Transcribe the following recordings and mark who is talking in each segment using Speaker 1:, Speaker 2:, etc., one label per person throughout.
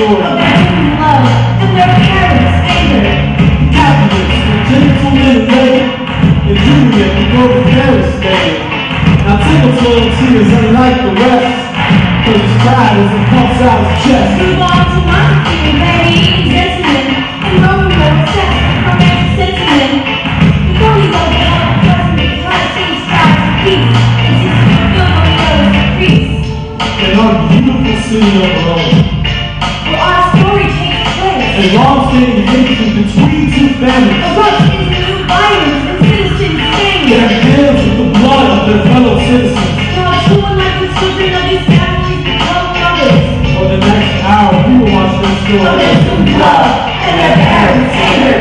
Speaker 1: story.
Speaker 2: Of their hidden love and their parents' anger.
Speaker 1: Catholics, the gentlemen late, and Juliet before the Paris day. Now Tickle's loyalty is unlike the rest, cause his pride is it pumps out his chest.
Speaker 2: Move on to monarchy, ladies and gentlemen, and Romeo accepts the romantic sentiment. Before he goes out of prison because he strives for peace, and seeks to fulfill Romeo's caprice.
Speaker 1: In our beautiful city of Rome,
Speaker 2: Where our story takes place.
Speaker 1: a long-standing connection between two families.
Speaker 2: A rush into new violence and citizen
Speaker 1: They
Speaker 2: danger.
Speaker 1: have hands with the blood of their fellow citizens.
Speaker 2: Now, two unlikely children of these families become brothers.
Speaker 1: For the next hour, we will watch their
Speaker 2: Of
Speaker 1: story.
Speaker 2: their true love and their parents' anger.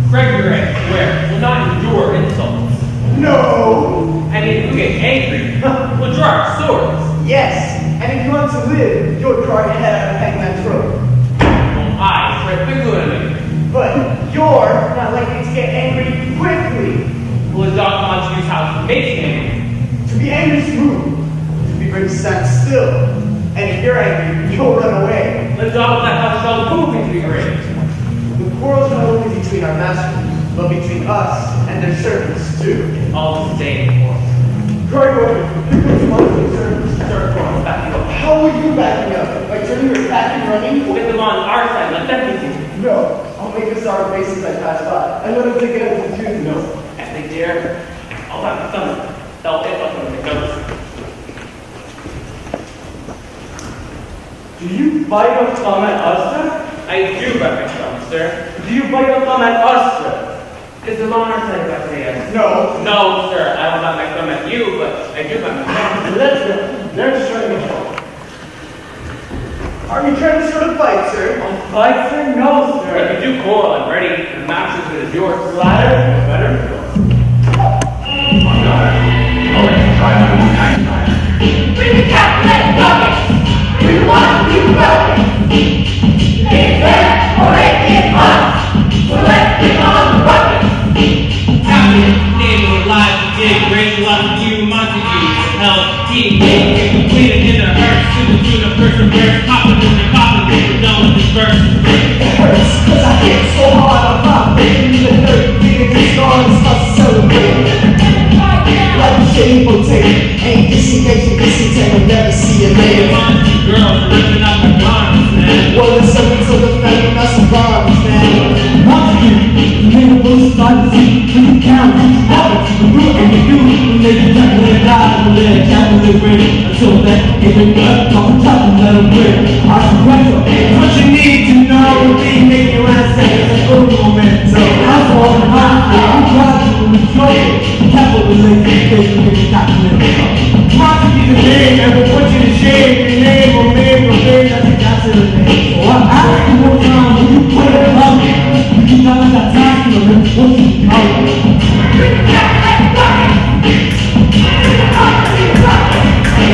Speaker 3: Gregory, where? Will not endure insults.
Speaker 4: No!
Speaker 3: And if you get angry, we'll draw our swords.
Speaker 4: Yes! And if you want to live, you'll draw your head out of Hangman's rope.
Speaker 3: Well, I spread big enemy.
Speaker 4: But you're not likely to get angry quickly.
Speaker 3: Will the dog want to use how to make him angry?
Speaker 4: To be angry is rude. To be brave is stand still. And if you're angry, you'll run away.
Speaker 3: The dog will let us show the moving to be great.
Speaker 4: The quarrel's not only between our masters, but between us and their servants too.
Speaker 3: It's all the same, of course.
Speaker 4: Gregory, here comes one of the servants.
Speaker 3: Start going back up.
Speaker 4: How will you back me up? By turning your back and running?
Speaker 3: We'll get them on our side, let them be seen.
Speaker 4: No, I'll make a sour face as I pass by. I want them to get out of the tune.
Speaker 3: No, if they dare, I'll have some. They'll hit us when it goes.
Speaker 5: Do you bite your thumb at us, sir?
Speaker 3: I do bite my thumb, sir.
Speaker 5: Do you bite your thumb at us, sir?
Speaker 3: Is the on our side if I say yes?
Speaker 4: No.
Speaker 3: No, sir, I will not make thumb at you, but I do bite my thumb.
Speaker 5: Let's go. Let's try to go.
Speaker 4: Are you trying to start a fight, sir?
Speaker 5: On fight, sir? No, sir.
Speaker 3: If you do quarrel, I'm ready. The match is good as yours.
Speaker 5: Ladder, better.
Speaker 2: Bring the calculated buckets. We want to be brothers. It's them or it is us. So let's bring on the buckets.
Speaker 6: Captain, name of life, dig, raise a lot of you, Montague, hell, team, completed in a hearse, to the tune of perseverance, popping in the coffin, we're done with this verse.
Speaker 4: It hurts, cause I hit so hard I'm popping. Even hurt, being the stars, start to celebrate. Like a shameful tape, ain't disengaging, discontent, will never see it later.
Speaker 6: Girls are ripping out their garments, man.
Speaker 4: Well, it's something to the family, not some garbage, man.
Speaker 1: Montague, the name will start to see who you count. Out to the root and the you, who made the calculated die, who let a calculated win. Until then, give it good, talk the top and let them win. Our sequential, what you need to know will be making your ass say it's a good momentum. I'm falling high, I'm driving when we throw it. Capitalization, they can calculate. Montague the name, and we'll put you to shame. Your name will make your face, that's a calculated name. So I ask you one time, will you put it up? You keep on that time, you know, what you call it.
Speaker 2: Bring the calculated buckets. Bring the calculated buckets. It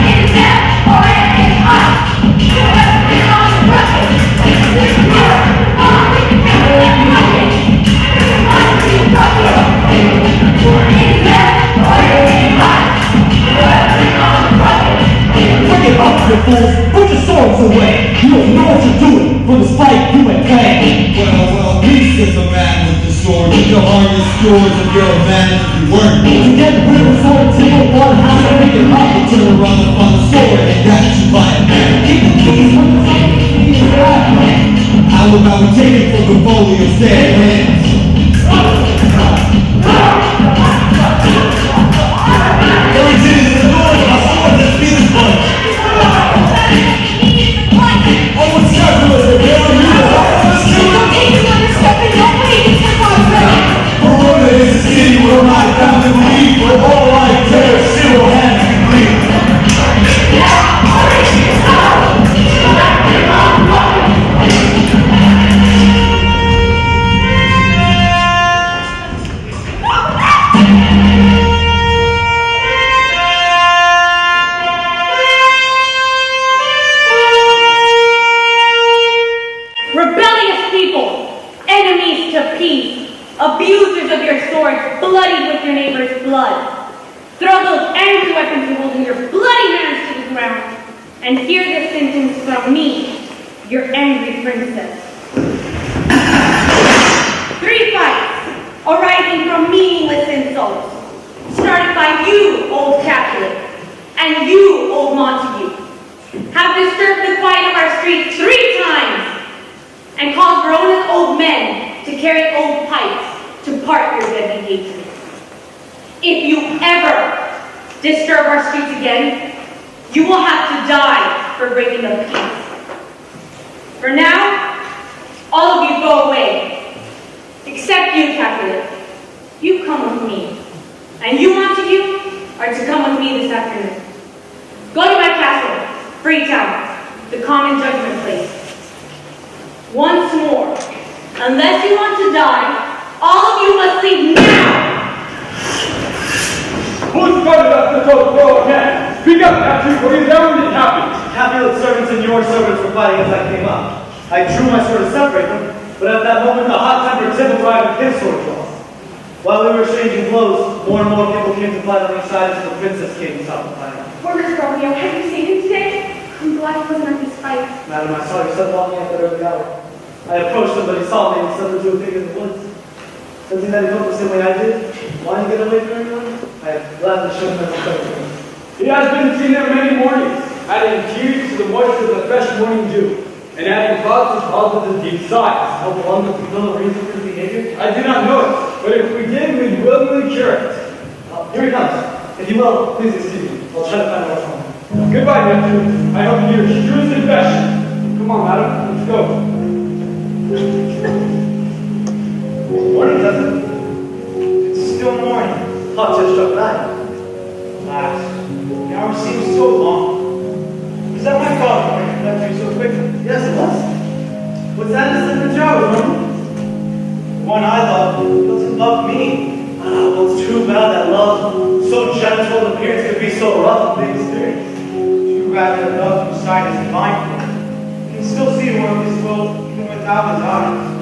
Speaker 2: is them or it is us. So let's bring on the buckets. Bring the calculated buckets. Bring the calculated buckets. It is them or it is us. So let's bring on the buckets.
Speaker 1: Bring it up, you fools! Put your swords away! You don't know what you're doing for this fight you ain't playing!
Speaker 7: Well, peace is a man with the sword. You can harness yours if you're a man if you weren't.
Speaker 1: To get rid of sword, take a one house and make it up!
Speaker 7: Turn around and find the sword and that you buy a man.
Speaker 1: Keep the keys when the fucking key is right!
Speaker 7: How about we take it from the folio's dead hands? Everything is in the Lord, my sword, let's be this bunch. Oh, what's happening? Let's do Corona is a city where my family believe we're all like terror, zero hands to bleed.
Speaker 2: and hear the sentence from me, your angry princess. 3 fights arising from meaningless insults, started by you, old Capulet, and you, old Montague, have disturbed the quiet of our streets 3 times, and caused grown old men to carry old pipes to part your deadly hatred. If you ever disturb our streets again, you will have to die for breaking the peace. For now, all of you go away, except you, Capulet. You come with me, and you, Montague, are to come with me this afternoon. Go to my castle, Freetown, the common judgment place. Once more, unless you want to die, all of you must leave now!
Speaker 5: Who started up this old quarrel again? Speak up, Captain, or you never did happen.
Speaker 4: Capulet's servants and your servants were fighting as I came up. I drew my sword to separate them, but at that moment the hot-tempered Tib arrived with his sword drawn. While we were exchanging blows, more and more people came to fight on each side until the princess came to stop the fighting.
Speaker 2: Where's Romeo? Have you seen him today? I'm glad he wasn't at this fight.
Speaker 4: Madam, I saw your son walking at that early hour. I approached him, but he saw me and said to do a thing in the woods. Does he that he felt the same way I did? Why did he get away from everyone? I have gladly shown him as
Speaker 5: He has been seen there many mornings, adding tears to the moisture of the fresh morning dew, and adding clouds to clouds with his deep sighs.
Speaker 4: How long to fulfill the reason for his behavior?
Speaker 5: I do not know it, but if we did, we'd willingly cure it.
Speaker 4: Here he comes. If you will, please excuse me. I'll try to find out what's wrong.
Speaker 5: Goodbye, nephew. I hope you hear truest confession. Come on, madam, let's go.
Speaker 4: Morning, cousin. It's still morning. Hot just struck 9.
Speaker 8: Alas, the hour seems so long. Is that my fault when I left you so quickly?
Speaker 4: Yes, it was. What's that in the different jar, Romeo?
Speaker 8: The one I love doesn't love me.
Speaker 4: Well, it's too bad that love, so gentle in appearance, could be so rough in the experience.
Speaker 8: Too bad that love whose sight is blind. You can still see the world of this world even without his eyes.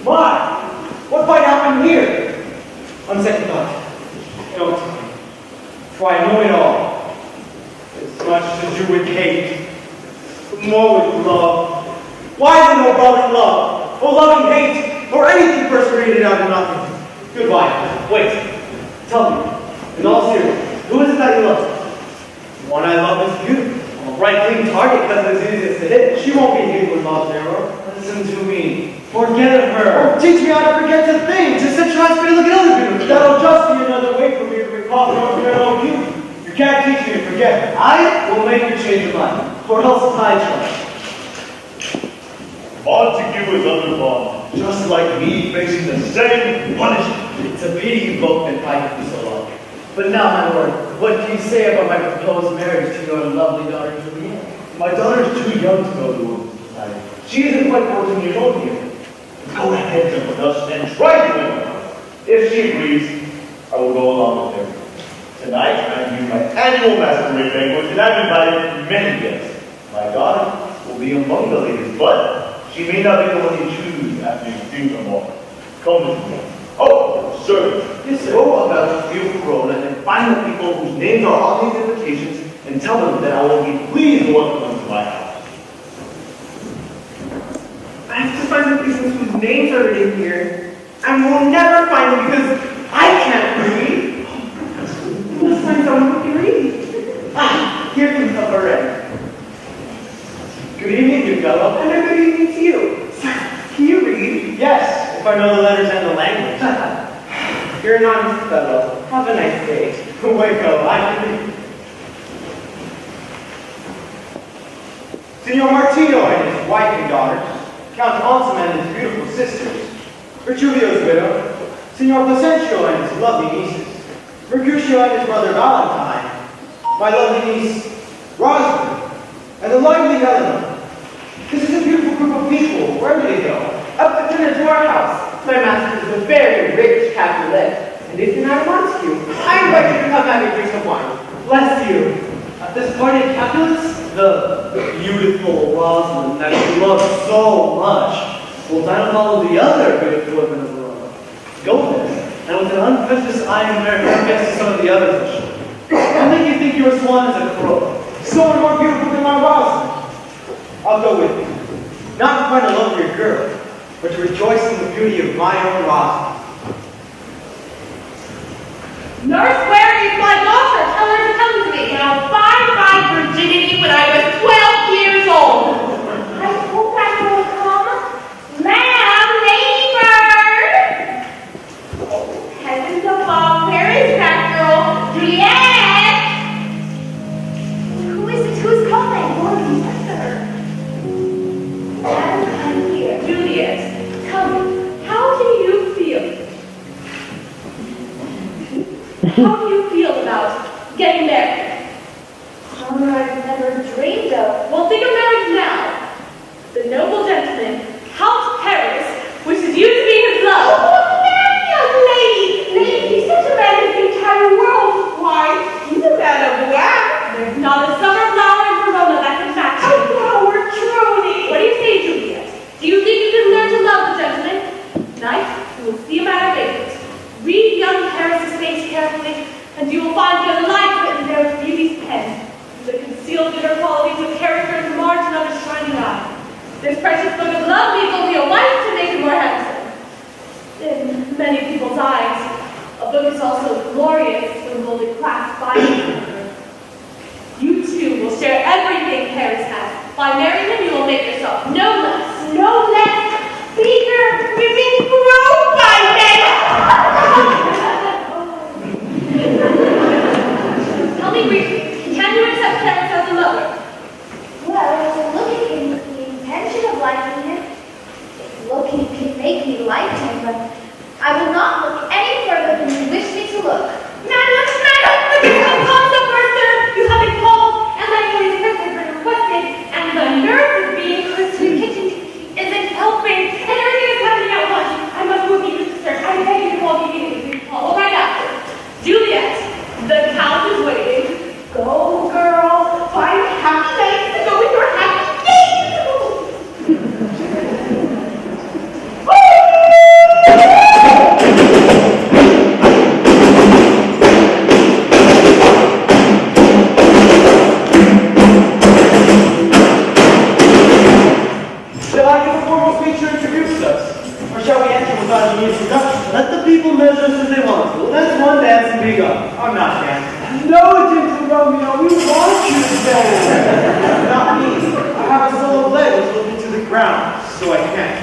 Speaker 4: My! What might happen here? On second thought,
Speaker 5: Don't tell me, for I know it all. As much to do with hate, but more with love.
Speaker 4: why is there no brother love, or love and hate, or anything persevered out of nothing? Goodbye. Wait. Tell me, in all seriousness, who is it that you love? The one I love is you. I'm a right clean target because it's easiest to hit. She won't be hit with love's arrow. Listen to me. Forget her. Teach me how to forget to think. Just centralize me to look at other people.
Speaker 5: That'll just be another way for me to recall the original you. You can't teach me to forget.
Speaker 4: I will make you change your mind, or else I shall.
Speaker 9: Montague is under bond, just like me, facing the same punishment.
Speaker 4: It's a pity you both been fighting for so long. But now, my lord, what do you say about my proposed marriage to your lovely daughter, Juliet?
Speaker 9: My daughter is too young to go to women's society. She isn't quite 14 years old here. Go ahead then with us and try to win her. If she agrees, I will go along with her. Tonight, I'm doing my annual masquerade banquet, and I've invited many guests. My daughter will be among the ladies, but she may not be the one you choose after you've seen them all. Come with me. Oh, servants,
Speaker 4: Yes, sir.
Speaker 9: go about the beautiful road and find the people whose names are on these invitations and tell them that I will be pleased to welcome them to my house.
Speaker 10: I have to find the people whose names are written here, and we'll never find them because I can't read. We must find someone who can read.
Speaker 4: Ah, here comes the already. Good evening, good fellow.
Speaker 10: And a good evening to you. Sir, can you read?
Speaker 4: Yes, if I know the letters and the language.
Speaker 10: You're an honest fellow. Have a nice day.
Speaker 4: Waco, I can read.
Speaker 8: Signor Martino and his wife and daughters, Count Ansem and his beautiful sisters, Virgilio's widow, Signor Placentio and his lovely nieces, Mercutio and his brother Valentine, my lovely niece Rosemary, and the lively Helena. This is a beautiful group of people. Where do they go?
Speaker 10: Up the dinner to our house. My master is a very rich Capulet, and if you're not a Montague, I invite you to come have a drink of wine. Bless you.
Speaker 4: At this party at Capulet's, the beautiful Rosalind that you love so much will now follow the other beautiful women of the world. Go there, and with an unprejudiced eye and merit, come next to some of the others. And
Speaker 8: one is a crow. Someone more beautiful than my Rosalind. I'll go with you. Not to find a lovelier girl, but to rejoice in the beauty of my own Rosalind.
Speaker 2: Nurse, where is my daughter? Tell her to come to me. Now, find my virginity when I was 12 years old. I hope that will come. Ma'am, neighbor! Oh, heavens above, where is that girl? Juliet! Who is it? Who's calling? Oh, sister. Madam, I'm here. Juliet, tell me, how do you feel? How do you feel about getting married? Something I've never dreamed of. Well, think of marriage now. The noble gentleman, Count Paris, wishes you to be his love. Oh, man, young lady! He's such a man as the entire world. Why, he's a man of wax. There's not a summer flower in Verona that can match him. A flower, truly. What do you say, Juliet? Do you think you can learn to love the gentleman? Tonight, you will see him at our banquet. Read young Paris's face carefully, and you will find your life written there with beauty's pen. The concealed bitter qualities of character in the margin of his shining eye. This precious book of love needs only a wife to make it more handsome. In many people's eyes, a book is also glorious when holding clasped by you. You too will share everything Paris has. By marrying him, you will make yourself no less bigger, women grow by men. Tell me briefly, can you accept Paris as a lover?
Speaker 11: Well, looking can the intention of liking him. Looking can make me like him, but I will not look any further than you wish me to look.
Speaker 2: Madam, the kitchen comes up first, sir. You have been called, and my boy's has been requested, and the nurse is being close to the kitchen isn't helping, and everything is happening at once. I must move you, sir. I beg you to call me immediately. Call right after. Juliet, the Count is waiting. Go, girl. Find happy nights to go with your happy days.
Speaker 8: Shall I give a formal speech to introduce us? Or shall we enter without any introduction? Let the people measure us as they want to. Let's one dance and be gone. I'm not dancing.
Speaker 10: No, gentle Romeo, we want you to dance.
Speaker 8: Not me. I have a solo leg which will into the ground, so I can't.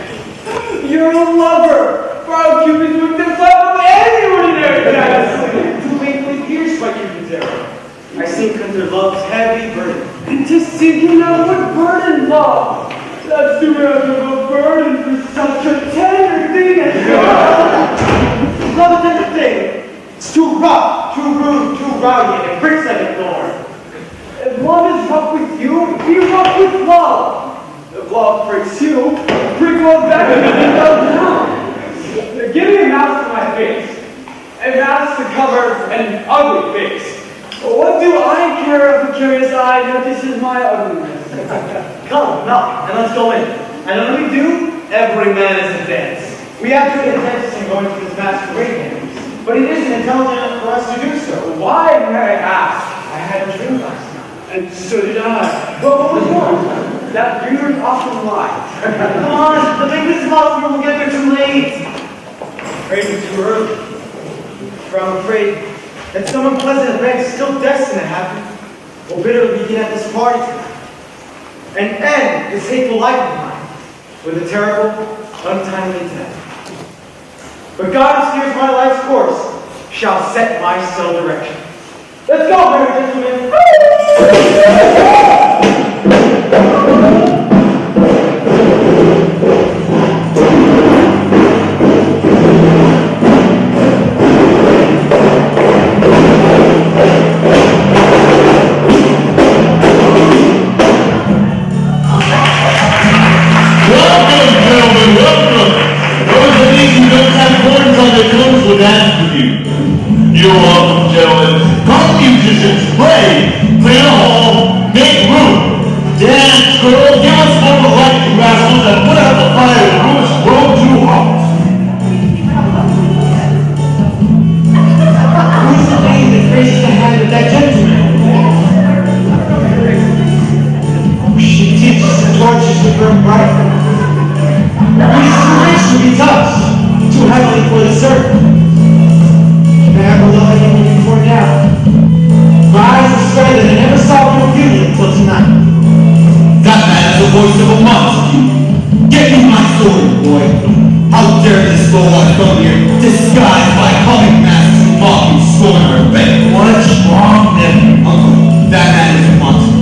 Speaker 10: You're a lover. Proud Cupid would defile any ordinary dance.
Speaker 8: Too painfully pierced by Cupid's arrow. I sink under love's heavy burden.
Speaker 10: And to sinking out what burden, love? That's too much of a burden for such a tender thing as love.
Speaker 8: Love a tender thing. It's too rough, too rude, too rowdy, and it breaks like a thorn.
Speaker 10: If love is rough with you, be rough with love. If love breaks you, break love back and love down. Give me a mask for my face. A mask to cover an ugly face. What do I care if a curious eye notices my ugliness?
Speaker 8: Come, knock, and let's go in. And when we do, every man is a dance. We have good intentions in going to this masquerade dance, but it isn't intelligent for us to do so.
Speaker 10: Why, may I ask?
Speaker 8: I had a dream last night.
Speaker 10: And so did I. But what was wrong? That dreamers often lie.
Speaker 8: Come on, the big business hospital will get there too late. Afraid we're too early. For I'm afraid that some unpleasant event is still destined to happen, will bitterly begin at this party tonight, and end this hateful life of mine with a terrible, untimely death. But God who steers my life's course shall set my cell direction. Let's go, brother gentlemen.
Speaker 12: You're welcome, gentlemen. Come, musicians, play, clear the hall, make room. Dance, girls, give us more of a light, you rascals, and put out the fire. The room is grown too hot.
Speaker 1: Who's the lady that graces the hand of that gentleman?
Speaker 7: tear this lord from you, disguised by comic masks and mocking scorn our faith.
Speaker 12: What's wrong, nephew?
Speaker 7: Uncle, that man is a monster.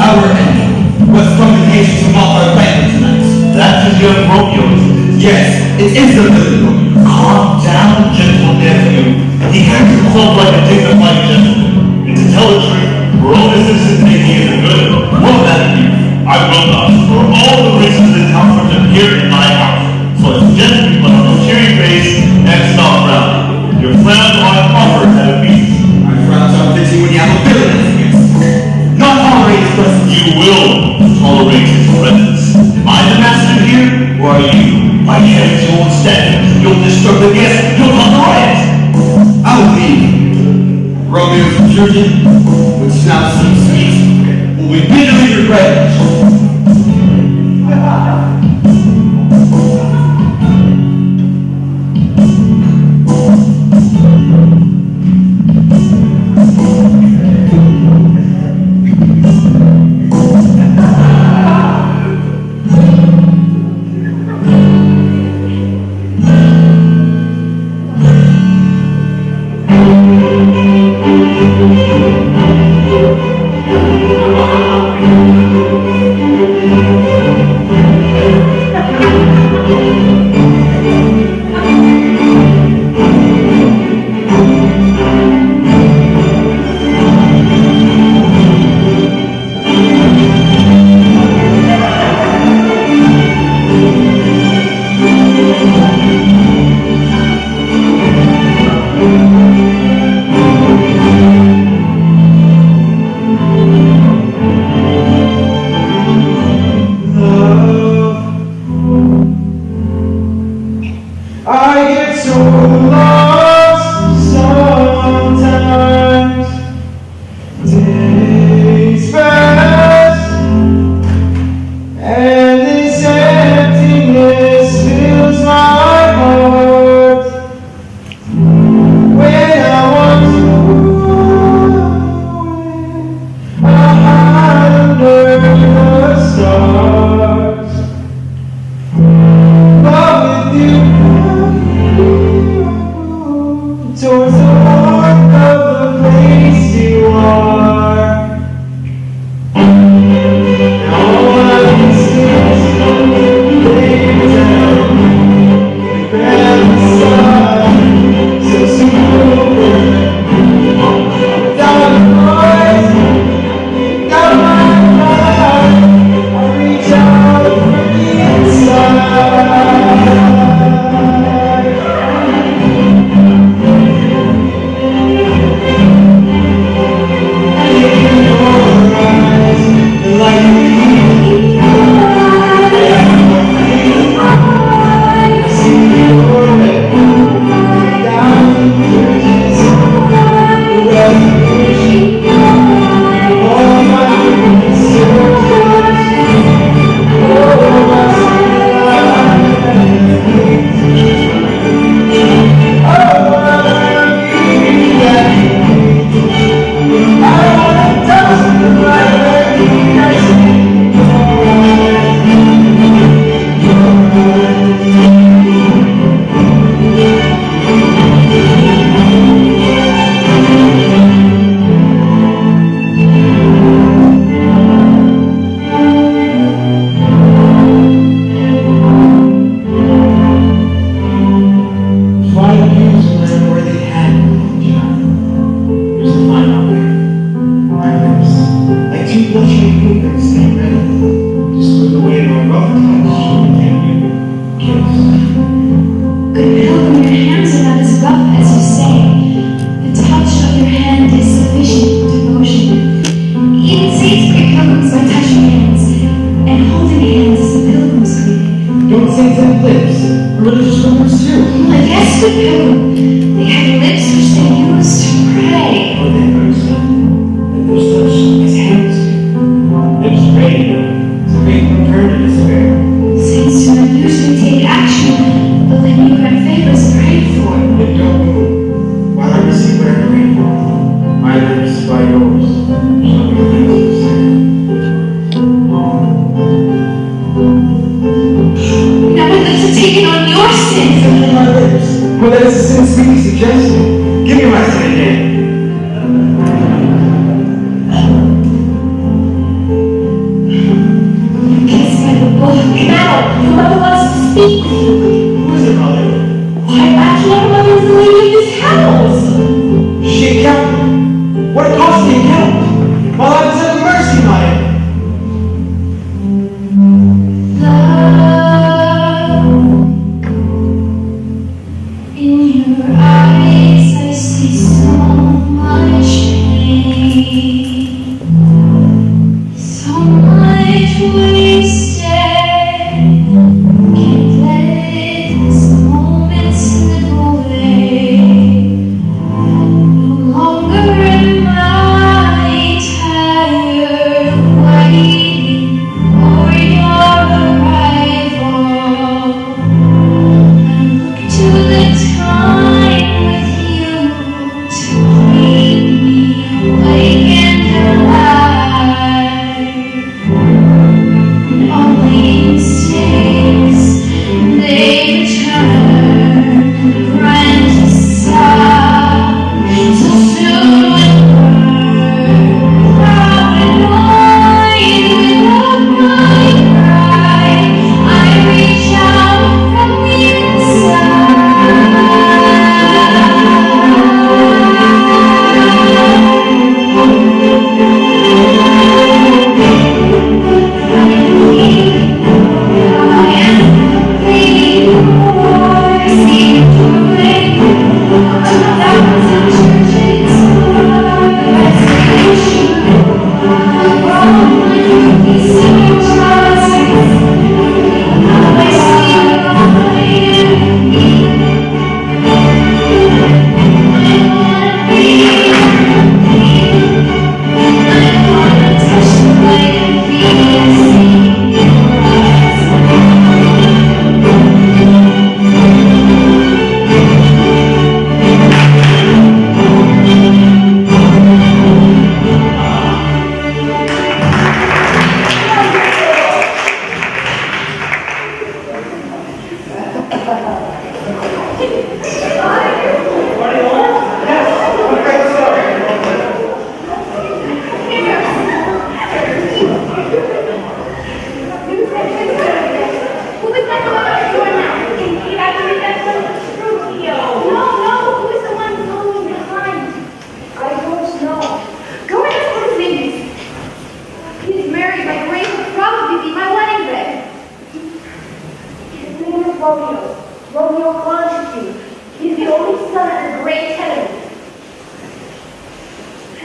Speaker 7: Our enemy. What's communication to mock our banner tonight?
Speaker 12: That's his young Romeo, isn't it?
Speaker 7: Yes, it is the little Romeo.
Speaker 12: Calm down, gentle nephew. He carries himself like a dignified gentleman. And to tell the truth, for all the citizens think he is a good one that youth, I will not, for all the reasons that comfort appear in my house. So it's gently put on a cheery face and stop frowning. Your frowns are offered at a feast.
Speaker 7: My frowns are busy when you have a villain as a guest. Not tolerate his presence.
Speaker 12: You will tolerate his presence. Am I the master here, or are you? My head is your own standards. You'll disturb the guests. You'll cause a riot.
Speaker 7: I will leave. Romeo's intrusion, which now seems sweet, will be bitterly regretted.
Speaker 2: Taking on your sins.
Speaker 4: There's a sincere suggestion. Give me my second hand.
Speaker 2: Kiss by the book. Now, whoever wants to speak with you.
Speaker 4: Who is it, mother?
Speaker 2: Why, actually, mother is the lady of this house.
Speaker 4: She accounted. What a costly account. While I was at the mercy, mother.
Speaker 2: In your eyes I see so much pain, so much wasted. Can't let this moment slip away. No longer am I tired waiting for your arrival. To the time with you to keep me awake and alive. Only mistakes, they return, grind to stop, so soon would burn. Proud and annoyed without my pride, I reach out from the inside.
Speaker 11: Romeo Montague. He's the only son of a great tenant.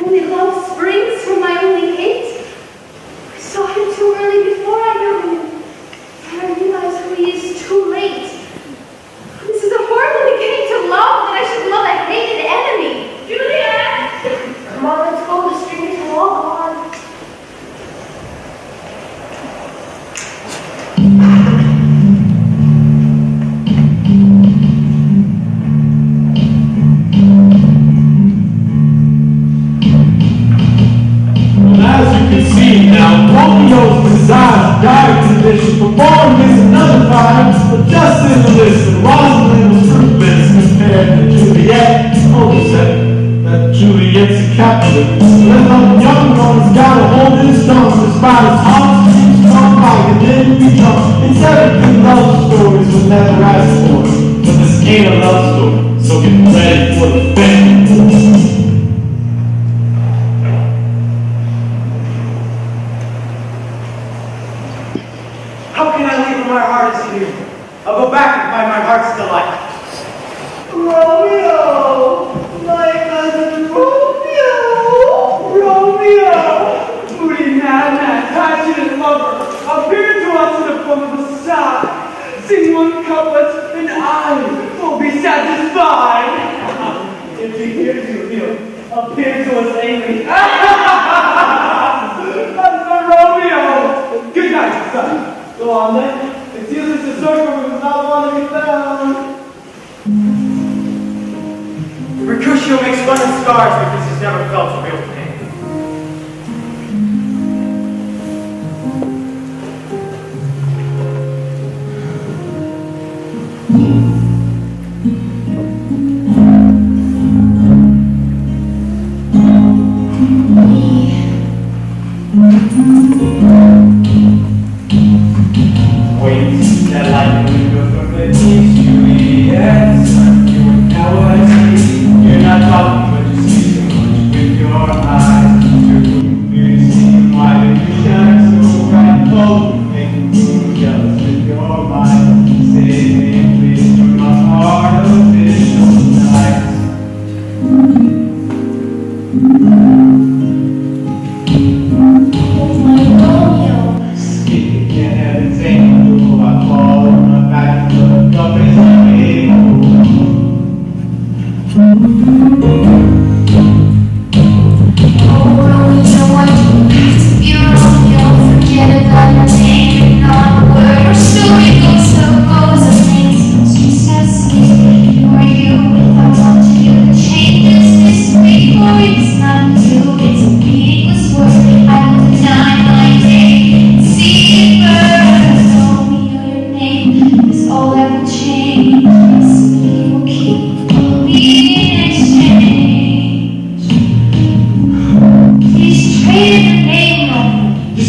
Speaker 11: Only love springs from my only hate. I saw him too early before I knew him. And I realized who he is too late. This is a horrible beginning to love, that I should love a hated enemy. Juliet! Come on, let's go. The street is all gone.
Speaker 1: Romeo's desire, dire condition, performed against another fire, but just in the list, and Rosalind was fruitless compared to Juliet. Oh, that Juliet's a capitalist. Let the young one's gotta hold his tongue, despite his heart's too strong like, and then we jump. It's everything love stories would never ask for. But this ain't a love story, so get ready for the fame.
Speaker 8: How can I leave when my heart is here? I'll go back and find my heart's delight.
Speaker 10: Romeo! My cousin Romeo! Romeo! Moody madman, passionate lover, appear to us in the form of a sigh. Sing one couplet, and I will be satisfied. If he hears you, he'll appear to us angry. Romeo! Good night, son. Go on then. It's useless to search for him, not one to be found.
Speaker 8: Mercutio makes fun of scars because he's never felt real pain.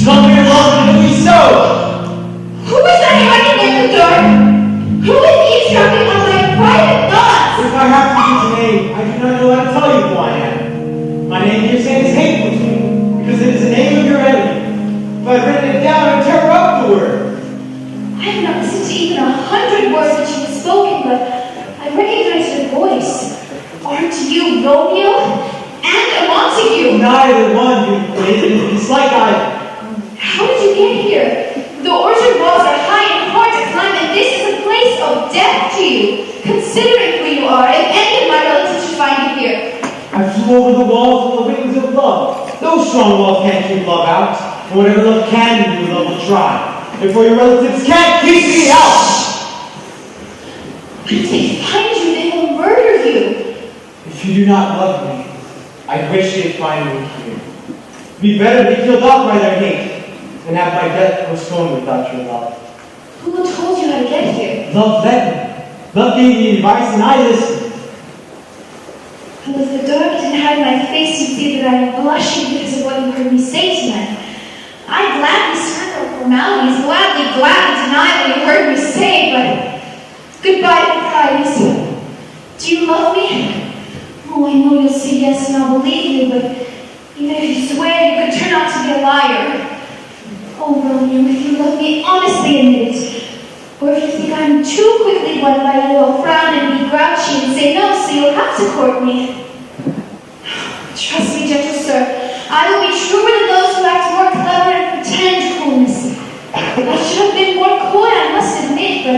Speaker 4: She's come here long to be so.
Speaker 11: Who is that hiding near the door? Who is eavesdropping on my private thoughts?
Speaker 4: If I have to use a name, I do not know how to tell you who I am. My name here stands hateful to you, because it is the name of your enemy. If I've written it down, I tear up the word.
Speaker 11: I have not listened to even 100 words that you have spoken, but I recognize your voice. Aren't you Romeo and a Montague?
Speaker 4: Neither one, it's like
Speaker 11: How did you get here? The orchard walls are high and hard to climb, and this is a place of death to you. Considering who you are, if any of my relatives should find you here.
Speaker 4: I flew over the walls on the wings of love. Those strong walls can't keep love out. And whatever love can do, love will try. Therefore your relatives can't keep me out!
Speaker 11: But if they find you, they will murder you.
Speaker 4: If you do not love me, I wish they'd find me here. It'd be better to be killed off by their hate than have my death postponed without your love.
Speaker 11: Who told you how to get here?
Speaker 4: Love led me. Love gave me advice and I listened.
Speaker 11: Well, if the dark didn't hide my face, you'd see that I am blushing because of what you heard me say tonight. I'd gladly skirt over formalities, gladly deny what you heard me say, but goodbye to prize. Do you love me? Oh, I know you'll say yes and I'll believe you, but even if you swear, you could turn out to be a liar. Oh, Romeo, if you love me, honestly admit it. Or if you think I'm too quickly won by you, I'll frown and be grouchy and say no, so you'll have to court me. Trust me, gentle sir, I will be truer than those who act more clever and pretend coolness. I should have been more coy, I must admit, but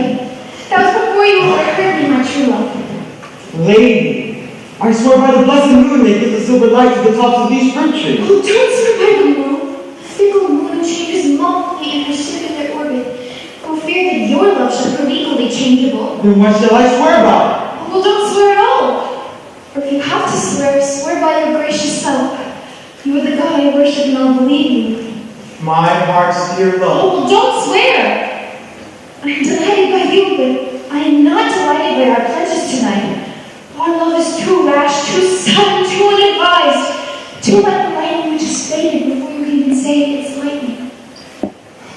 Speaker 11: that was before you ever heard me, my true love.
Speaker 4: Lady, I swear by the blessed moon that gives the silver light to the tops of these fruit trees.
Speaker 11: Oh, don't swear by the moon. The fickle moon changes monthly in her circular orbit. For fear that your love should prove equally changeable.
Speaker 4: Then what shall I swear by?
Speaker 11: Well, don't swear at all. Or if you have to swear, swear by your gracious self. You are the God I worship and I'll believe you.
Speaker 4: My heart's dear love.
Speaker 11: Oh, well, don't swear. I am delighted by you, but I am not delighted by our pledges tonight. Our love is too rash, too sudden, too unadvised. Too like the lightning which is faded before you can even say it's lightning.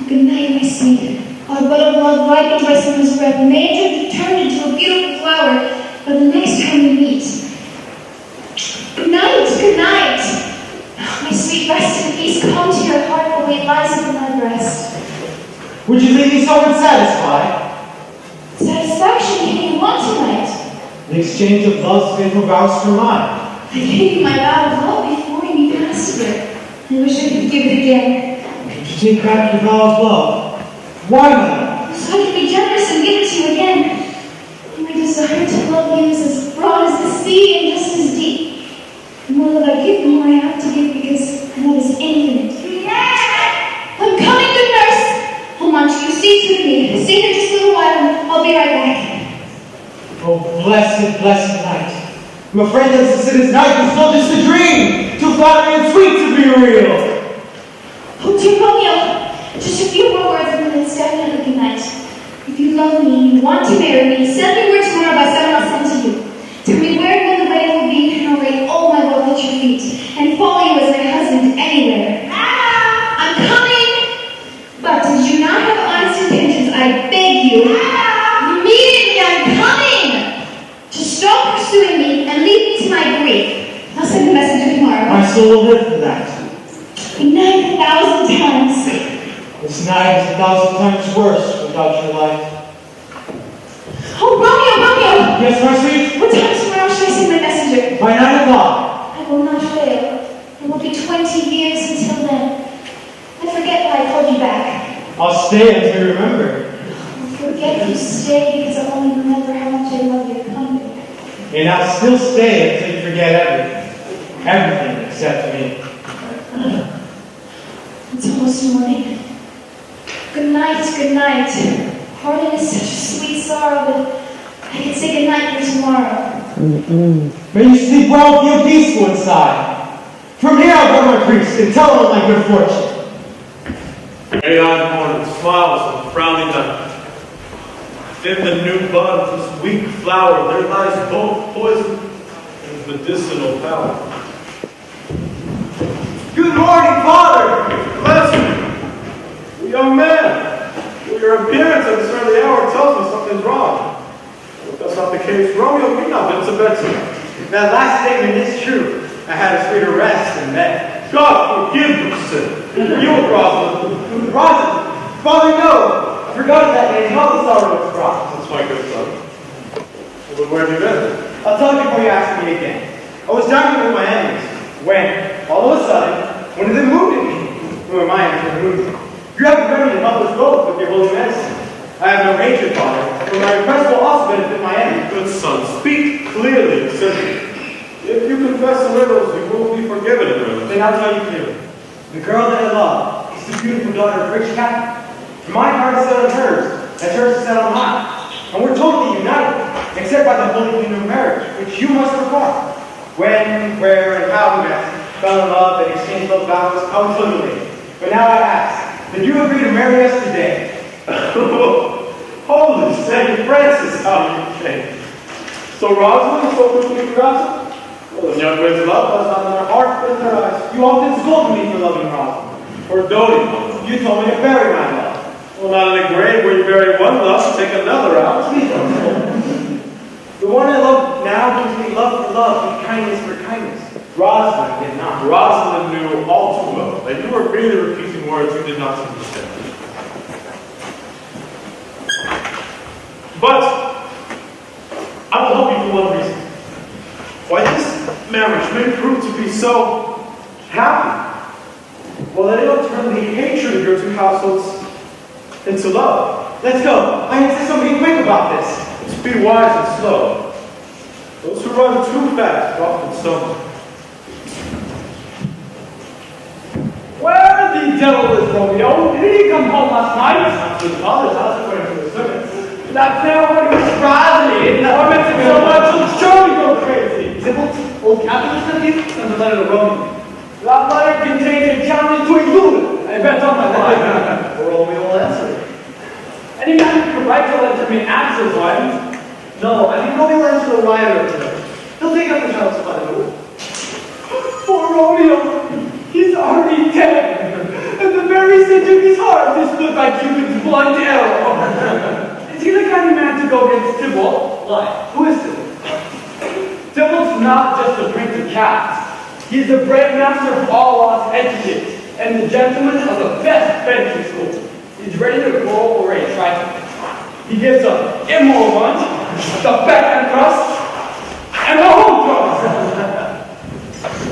Speaker 11: Good night, my sweet. Our bud of love ripened by someone's breath may have turned into a beautiful flower, but the next time we meet. Good night, good night. My sweet, rest in peace, come to your heart, the weight lies within my breast.
Speaker 4: Would you leave me so unsatisfied?
Speaker 11: Satisfaction can you want tonight?
Speaker 4: The exchange of love's faithful vows for mine.
Speaker 11: I gave you my vow of love before you asked for it. I wish I could give it again.
Speaker 4: To take back your vow of love? Why not?
Speaker 11: So I can be generous and give it to you again. My desire to love you is as broad as the sea and just as deep. The more that I give, the more I have to give because love is infinite. I'm coming, good nurse! Oh, Montague, see to me. Stay here just a little while and I'll be right back.
Speaker 4: Oh, blessed, blessed night. I'm afraid that this is night was still just a dream. Too flattering and sweet to be real.
Speaker 11: Oh, dear Romeo, just a few more words and then it's definitely good night. If you love me, you want to marry me, send me word tomorrow by someone I'll send to you. Tell me where and when the wedding will be, and I'll lay all my love at your feet, and follow you as my husband anywhere. I'm coming! But did you not have honest intentions? I beg you. Immediately, I'm coming! Just stop pursuing me and leave me to my grief. I'll send a messenger tomorrow.
Speaker 4: My soul will live for that.
Speaker 11: 9,000 times.
Speaker 4: This night is 1,000 times worse without your light.
Speaker 11: Oh, Romeo!
Speaker 4: Yes, my sweet?
Speaker 11: What time tomorrow should I send my messenger?
Speaker 4: By 9 o'clock.
Speaker 11: I will not fail. It will be 20 years until then. I forget why I called you back.
Speaker 4: I'll stay until you remember.
Speaker 11: I'll forget you stay because I'll only remember how much I love your company.
Speaker 4: And I'll still stay until you forget everything. Everything except me.
Speaker 11: It's almost morning. Good night, good night. Parting is such a sweet sorrow, but I can say good night for tomorrow.
Speaker 4: May you sleep well and feel peaceful inside. From here I'll go to my priest and tell him of my good fortune.
Speaker 12: May-eyed morning smiles on the frowning night. Within the new bud of this weak flower, there lies both poison and medicinal power.
Speaker 8: Good morning, Father! Bless you!
Speaker 5: Your appearance at this early hour tells me something's wrong. If that's not the case, Romeo, you've not been to bed tonight.
Speaker 8: That last statement is true. I had a sweeter rest in bed.
Speaker 5: God forgive your sin. You and Rosalind.
Speaker 8: Rosalind? Father, no! I forgot that name. Not the sorrow of cross.
Speaker 5: That's my good son. Well, where have you been?
Speaker 8: I'll tell you before you ask me again. I was dining with my enemies when, all of a sudden, one of them moved at me. Who am I to move? You have the remedy to help us both with your holy medicine. I have no hatred, Father, but my request will also benefit my enemies.
Speaker 5: Good son, speak clearly and simply. If you confess the riddles, you will be forgiven in riddles.
Speaker 8: Then I'll tell you clearly. The girl that I love is the beautiful daughter of rich captain. My heart is set on hers, as hers is set on mine. And we're totally united, except by the holy union of marriage, which you must perform. When, where, and how we met, fell in love, and exchanged love vows, I was liberated. But now I ask, did you agree to marry us today?
Speaker 5: Holy Saint Francis, how you change. So Rosalind so quickly forgot? Well, the young man's love was not in their heart, but in their eyes.
Speaker 8: You often scolded me for loving Rosalind.
Speaker 5: Or doting on them.
Speaker 8: You told me to bury my love.
Speaker 5: Well, not in a grave where you bury one love, take another out.
Speaker 8: Please don't scold me. The one I love now gives me love for love and kindness for kindness. Rosalind did not.
Speaker 5: Rosalind knew all too well that you were merely repeating words you did not understand. But I will help you for one reason. Why this marriage may prove to be so happy. Well, that it'll turn the hatred of your two households into love.
Speaker 8: Let's go. I insist on being quick about this.
Speaker 5: Let's be wise and slow. Those who run too fast often stumble.
Speaker 10: Where the devil is Romeo? Did he come home last night?
Speaker 5: To the father's house according to the servants.
Speaker 10: That's now when he was Rosalind. I meant to so much, he'll surely go crazy.
Speaker 8: Tybalt, old captain sent you, and the letter to Romeo.
Speaker 10: That letter contained a challenge to a duel. I bet on my life.
Speaker 8: Romeo will answer it.
Speaker 10: Any man who could write a letter may answer one.
Speaker 8: No, I think Romeo will answer the rioter today. He'll take up the challenge by the duel.
Speaker 10: Poor Romeo. He's already dead. And the very center of his heart is split by Cupid's blunt arrow. Is he the kind of man to go against Tybalt?
Speaker 8: Why? Who is Tybalt?
Speaker 10: Tybalt's not just a prince of cats. He's the great master of all lost etiquette and the gentleman of the best fencing school. He's ready to roll or a trifle. He gives up immoral ones, the backhand thrust, and the home thrust.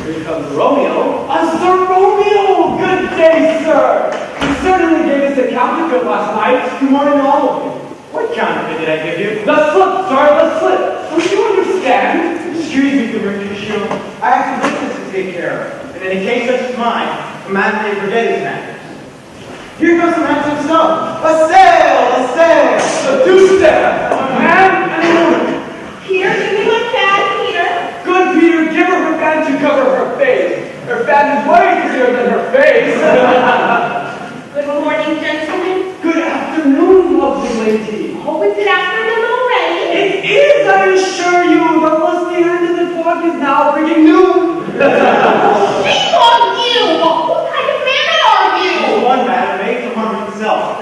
Speaker 8: Here comes Romeo.
Speaker 10: Sir Romeo! Good day, sir! You certainly gave us a counterfeit last night.
Speaker 8: Good morning to all of you. What counterfeit did I give you?
Speaker 10: The slip, sir, the slip. Don't you understand?
Speaker 8: Excuse me, good Mercutio. I have some business to take care of. And in a case such as mine, a man may forget his manners. Here comes the handsome stuff. A sail! A sail!
Speaker 10: A two-step! A man and a woman.
Speaker 11: Peter, give me my fan, Peter.
Speaker 10: Good Peter, give her her fan to cover her face. Her fan is way easier than her face.
Speaker 11: Good morning, gentlemen.
Speaker 10: Good afternoon, lovely lady.
Speaker 11: Oh, it's an afternoon already.
Speaker 10: It is, I assure you. The lusty end of the clock is now bringing noon.
Speaker 11: Shame on you! What kind of man are you?
Speaker 8: One man made to harm himself.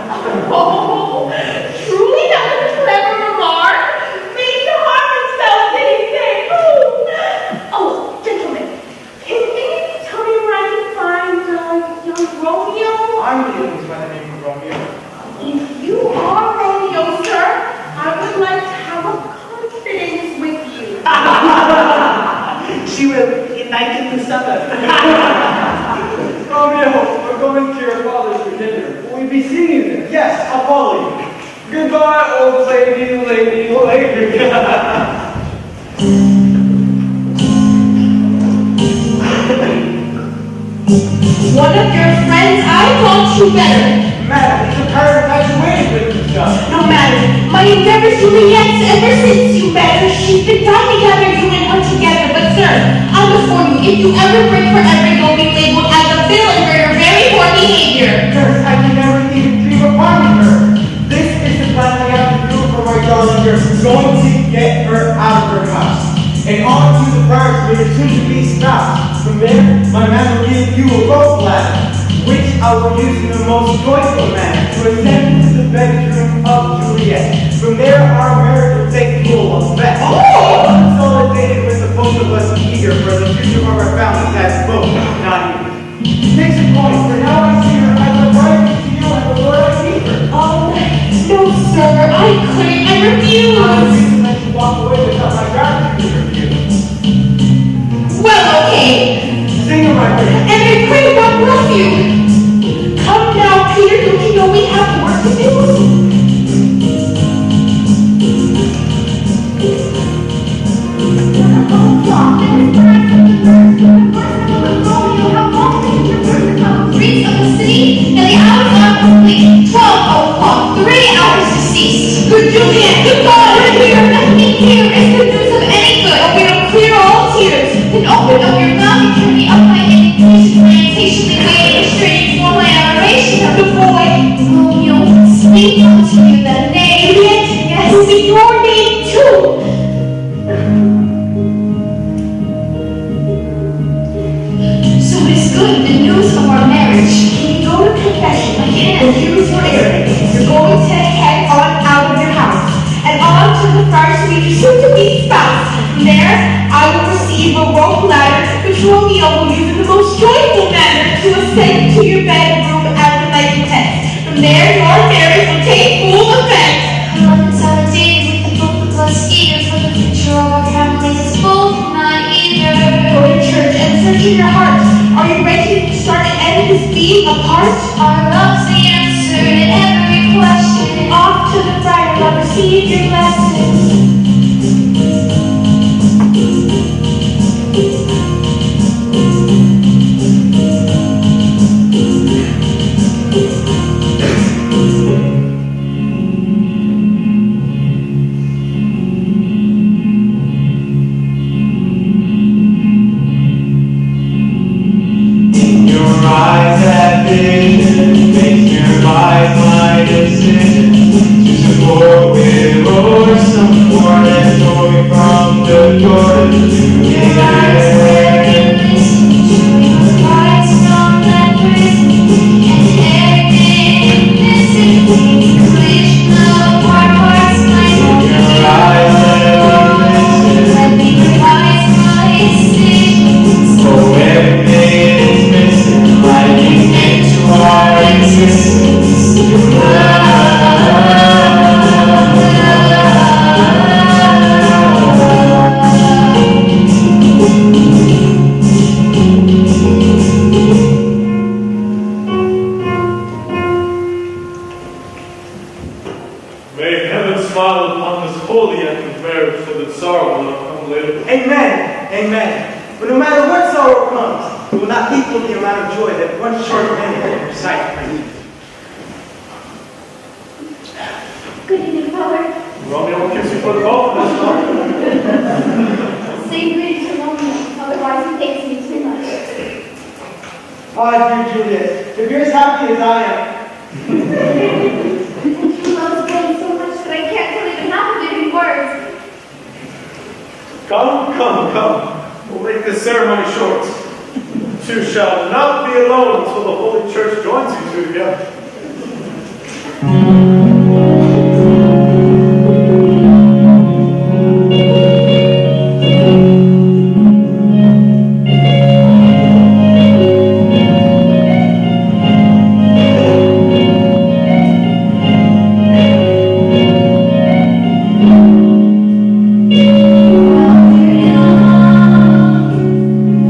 Speaker 11: Oh, truly that was a clever remark. Made to harm himself, did he say? Oh, gentlemen, can you tell me where I can find young Romeo?
Speaker 8: I'm dealing by the name of Romeo.
Speaker 11: If you are Romeo, sir, I would like to have a confidence with you.
Speaker 8: She will invite you to supper.
Speaker 10: Romeo, we're going to your father's for dinner. Will we be seeing you there?
Speaker 8: Yes, I'll follow you.
Speaker 10: Goodbye, old lady, lady, lady.
Speaker 11: One of your friends, I thought you better.
Speaker 8: Madam, it's a prior infatuation with each other.
Speaker 11: No matter. My endeavors, Juliet, ever since you met her, she's been tied together, you and her together. But sir, I must warn you, if you ever break forever, you'll be labeled as a villain for your very poor behavior.
Speaker 8: Nurse, I can never even dream of harming her. This is the plan we have to do for my darling girl. We're going to get her out of her house. And on to the priors with her soon-to-be spouse. From there, my man will give you a rope ladder, which I will use in the most joyful manner to ascend to the
Speaker 10: bedroom of Juliet. From there, our marriage will take full effect.
Speaker 2: Oh!
Speaker 10: Consolidated with the both of us eager for the future of our families as both, not either. Case in point, for now I see her as a bride to you and the Lord I keep her.
Speaker 2: Oh, no, sir, I couldn't. I refuse.
Speaker 10: I reason that you walk away without my gratitude for you.
Speaker 2: Well, okay.
Speaker 10: Sing a record.
Speaker 2: And I pray God bless you. Come now, Peter, don't you know we have work to do?
Speaker 11: Streets of the city, and the hours are complete. 12 o'clock, 3 hours to cease.
Speaker 2: Good Juliet, good God, we're here.
Speaker 11: Nothing here is the news of any good.
Speaker 2: Open up, clear all tears.
Speaker 11: Then open up your mouth and turn me up my indignation. I am patiently waiting, restraining for my adoration of the boy. Romeo, speak unto you the name.
Speaker 2: Juliet,
Speaker 11: Yes.
Speaker 2: will be your name too.
Speaker 11: So it is good, the news of our marriage.
Speaker 2: Can you go to confession?
Speaker 11: Again.
Speaker 2: Refuse your errand. You're going to head on out of your house and on to the friars to meet your soon-to-be spouse. From there, I will receive a rope ladder, which Romeo will use in the most joyful manner to ascend to your bedroom as the night intends. From there, your marriage will take full effect.
Speaker 11: Consolidated with the both of us eager for the future of our families as both, not either.
Speaker 2: Go to church and search in your heart. Are you ready to start and end this being apart?
Speaker 11: Our love's the answer to every question.
Speaker 2: Off to the friar, love, receive your blessings.
Speaker 1: Eyes have vision, make your life my decision. To support with or some more than story from the Jordan to the so everything is missing, like it's meant to our existence.
Speaker 5: May heaven smile upon this holy act of marriage, so that sorrow will not come later.
Speaker 8: Amen. Amen. But no matter what sorrow comes, it will not equal the amount of joy that one short minute can recite brings.
Speaker 11: Good evening, Father.
Speaker 5: Romeo gives you for the both of us.
Speaker 11: Say greetings to Romeo, otherwise he hates me too much.
Speaker 8: Ah, dear Juliet, if you're as happy as I am,
Speaker 11: And true love is getting so much that I can't tell even half of it in words.
Speaker 5: Come. We'll make this ceremony short. You two shall not be alone until the Holy Church joins you two together.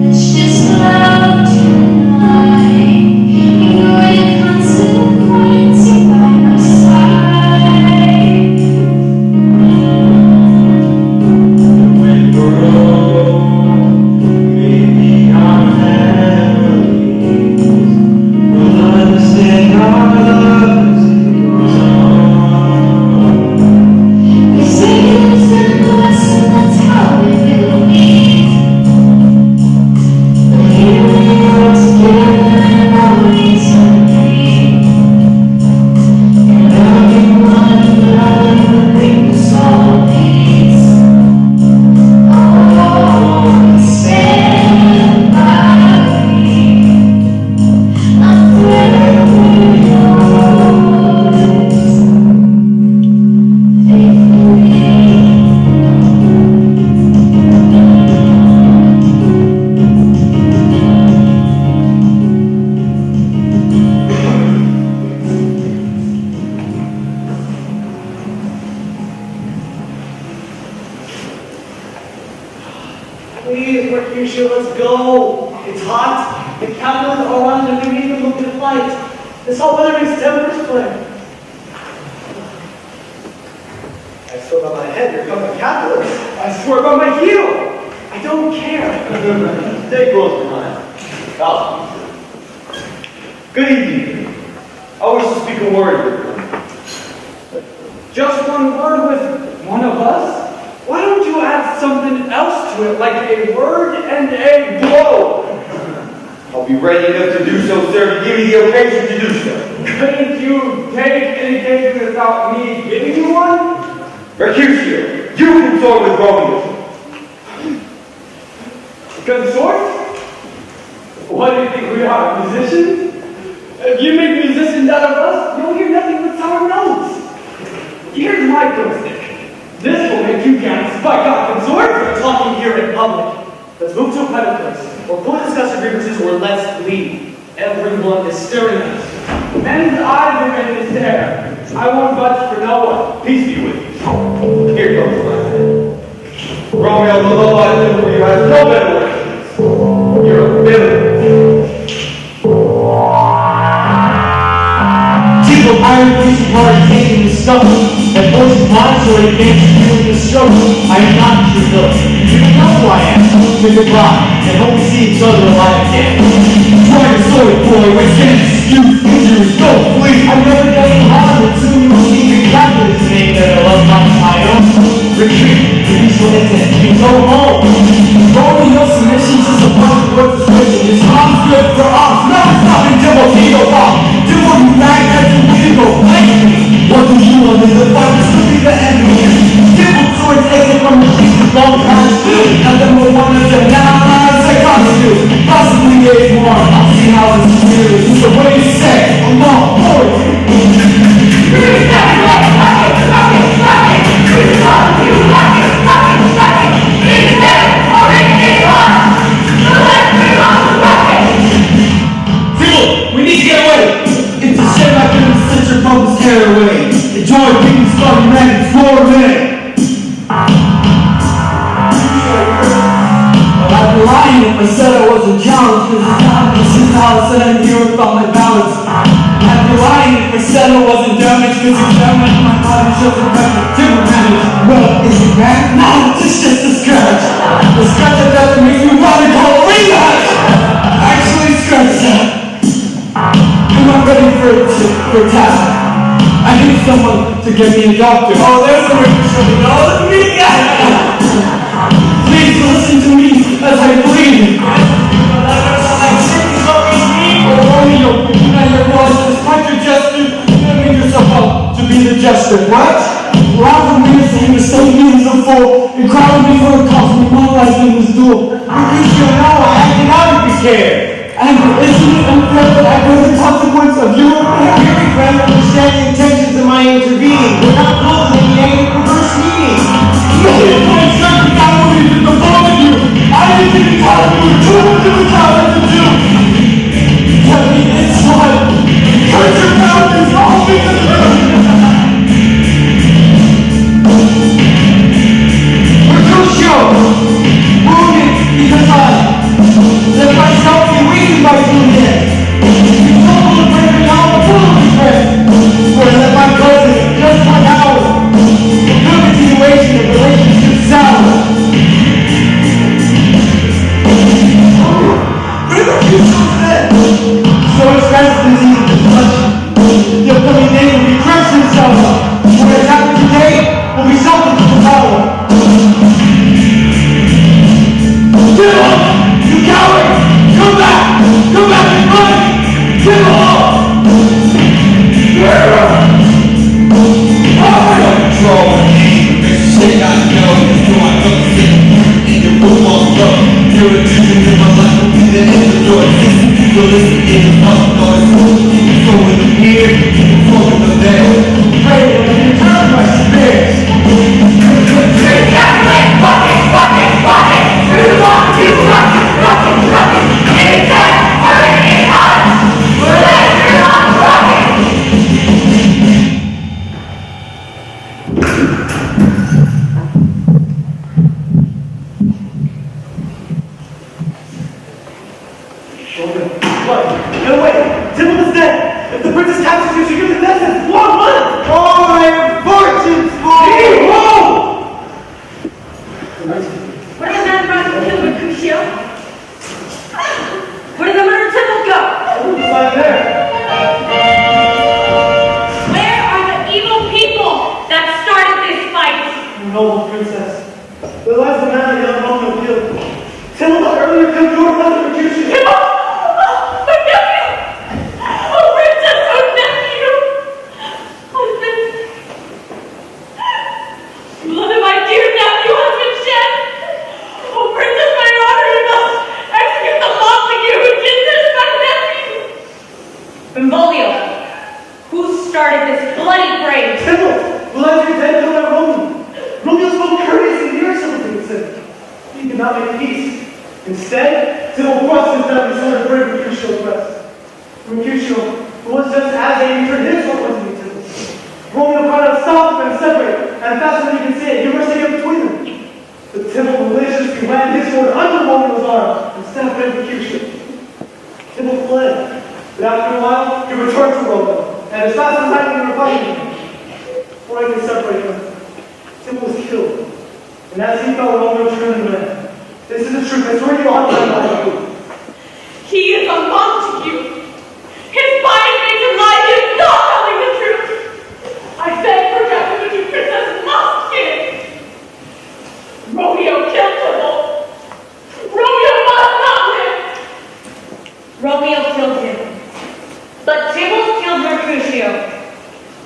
Speaker 11: It's just love tonight. You're the consequence by my side.
Speaker 10: Mercutio, let's go. It's hot. The capitals are on and we need to look at the flight. This hot weather makes temperatures play.
Speaker 8: I swear by my head, you're coming Catholics.
Speaker 10: I swear by my heel. I don't care.
Speaker 8: Stay close behind.
Speaker 9: Good evening. I wish to speak a word with you.
Speaker 10: Just one word with one of us? Why don't you add something else to it, like a word and a blow?
Speaker 12: I'll be ready enough to do so, sir, to give you the occasion to do so.
Speaker 10: Couldn't you take an occasion without me giving you one?
Speaker 12: Mercutio, you consort with Romeo.
Speaker 10: Consort? What do you think we are, musicians? If you make musicians out of us, you'll hear nothing but sour notes. Here's my broomstick. This will make you dance. By God, consort!
Speaker 8: We're talking here in public. Let's move to a private place, or go discuss our grievances, or let's leave. Everyone is staring at us.
Speaker 10: Men's eyes are in this air. I won't budge for no one.
Speaker 12: Peace be with you. Here comes my man. Romeo, the low life for you has no better words. You're a villain.
Speaker 1: People iron piece apart taking the stuff and forcing mine so they can't feel the struggle. I am not your villain. You don't know who I am. Say goodbye and hope we see each other alive again. Try your sword, boy, with any excuse, injuries, don't flee. I've never done any harm until you see the captain's name that I love not my own. Retreat, the peaceful intent, you go home. Romeo's submission's just a bunch of words description. His mom's good for us. No, it's not in Timothy, Bob. Do what you back as you need to go blame me. What do you want is the fight to be the enemy? Simple swords exit from the streets of long past. And then we'll want to say, nah, it's a costume. Possibly there's more. I'll see how this is serious. It's the way you say, I'm all for you. We need to get away! It's a shame I couldn't set your focus hair away. Enjoy being starting man, explore man! But I'd be lying if I said I wasn't challenged, because this is how I said I'm here without my balance. I'd be lying if I said I wasn't damaged, because examining my body shows a record different damage. Well, is it bad? No, it's just a scratch. The scratch of death makes me want to call a rematch! Actually, scratch that. I'm not ready for a task. I need someone to get me a doctor. Oh, there's the way for something. Oh, look at me again! Please listen to me as I plead. Oh, Romeo, you know your voice. Despite your gesture, you made yourself out to be the jester. What? Loud and weird for you to say me as a fool. You crowded me for a cause me my life in this duel. You should know I acted out if you care. And isn't it unfair that I bear the consequence of your behavior?
Speaker 8: Your friend understand the intentions of my intervening. We're not cultivating any perverse meaning.
Speaker 1: No, my son, I believe in the both of you. I didn't even tell you two of them was how to do. Tell me it's what? Curse your mouth is all because of you. Mercutio, wounded because I let myself be weakened by Juliet. You told me to bring me all the foolish friends. Or let my cousin, just like ours, a good continuation of relationship sour. Mercutio said, so expensive disease is touch. The upcoming day will be crushed himself. What has happened today will be something to follow. Get up! You coward! Come back! Come back and run! Get off!
Speaker 7: Control and anger makes you shake out the know. So I come to sit in your room on love. You're a vision in my life will be the end of your existence. So listen in the fucking noise. So in the here, so in the there.
Speaker 1: Pray that you return my spirits.
Speaker 2: Anytime,
Speaker 5: away. Tybalt is dead. If the princess captures you, she gives the destined blood money.
Speaker 8: All my fortunes for
Speaker 5: Behold!
Speaker 2: Where did the man run to kill Mercutio? Where did the murdered Tybalt go?
Speaker 5: It's not there.
Speaker 2: Where are the evil people that started this fight?
Speaker 5: Noble princess. There lies the man that young Romeo killed. Tybalt earlier killed your brother Mercutio.
Speaker 2: Tybalt! My nephew! Oh, princess, oh, nephew! Husband! Blood of my dear nephew has been shed! Oh, princess, my honor, you must execute the Montague who did this, my nephew! Benvolio, who started this bloody fray?
Speaker 5: Tybalt! Who lies your dead killed by Romeo? Romeo spoke courteously near something and said, he could not make peace. Instead, Tybalt thrust his deadly sword to break Mercutio's breast. Mercutio, who was just as angry, turned his sword towards me, Tybalt. Romeo cried out, stop and separate, and faster than you can say it, you must get between them. But Tybalt maliciously ran his sword under Romeo's arm and stabbed Mercutio. Tybalt fled, but after a while, he returned to Romeo, and as fast as I can revive him, before I can separate them, Tybalt was killed. And as he fell, Romeo turned and ran. This is the truth. I swear to you, I'll tell you.
Speaker 2: He is a Montague. His bias makes him lie. He is not telling the truth. I beg for justice, but you princess must give. Romeo killed Tybalt. Romeo must not live. Romeo killed him. But Tybalt killed Mercutio.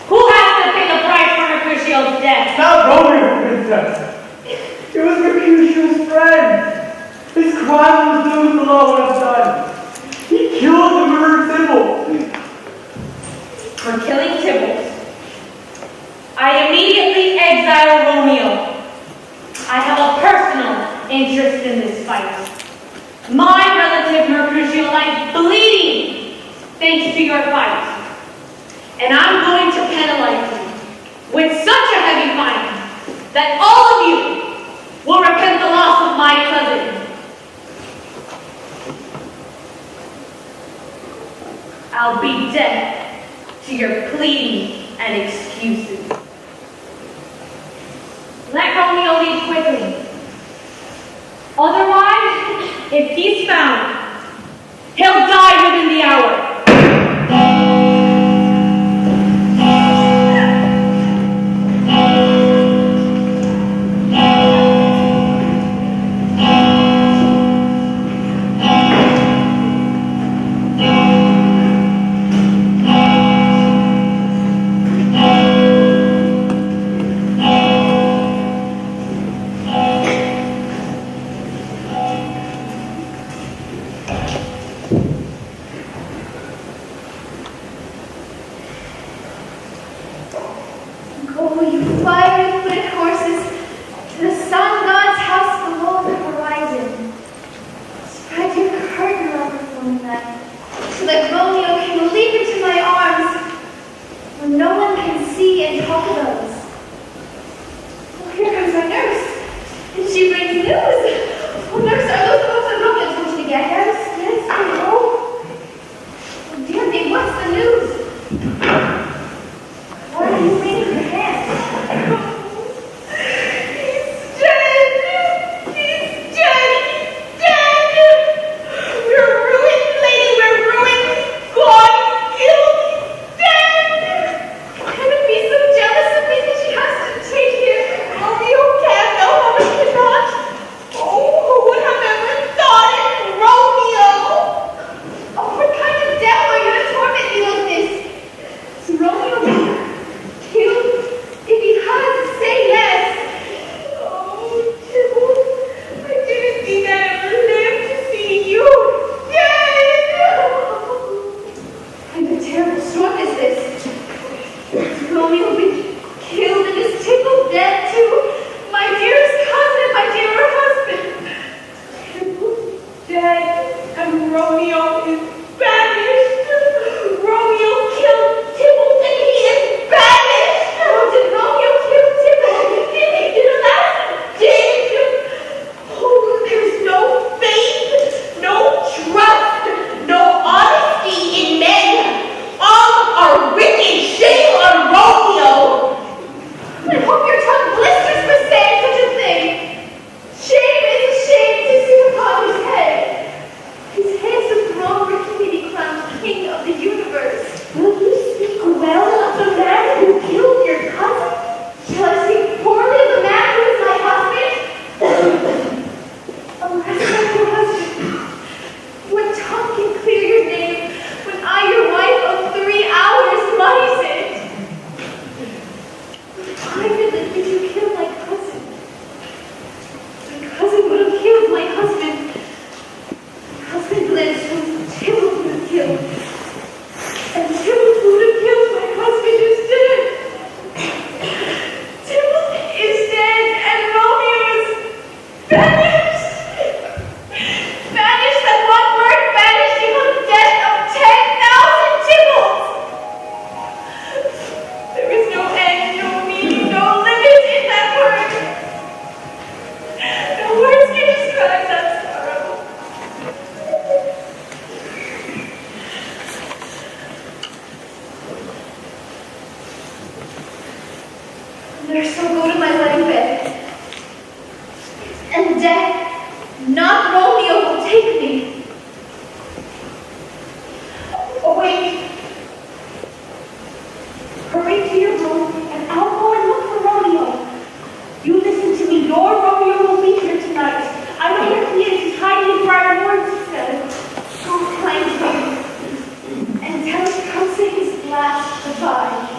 Speaker 2: Who has to pay the price for Mercutio's death?
Speaker 5: Not Romeo, princess. It was Mercutio's friend. His crime was due with the law when it's done. He killed the murdered Tybalt.
Speaker 2: For killing Tybalt, I immediately exile Romeo. I have a personal interest in this fight. My relative Mercutio lies bleeding thanks to your fight. And I'm going to penalize you with such a heavy fine that all of you will repent the loss of my cousin. I'll be deaf to your pleading and excuses. Let Romeo leave quickly. Otherwise, if he's found, he'll die within the hour.
Speaker 11: better so go to my wedding bed. And death, not Romeo, will take me. Oh, wait. Hurry to your room, and I'll go and look for Romeo. You listen to me. Your Romeo will be here tonight. I know where he is. He's hiding in Briar Woods, he said. Go find him. And tell him to come say his last goodbye.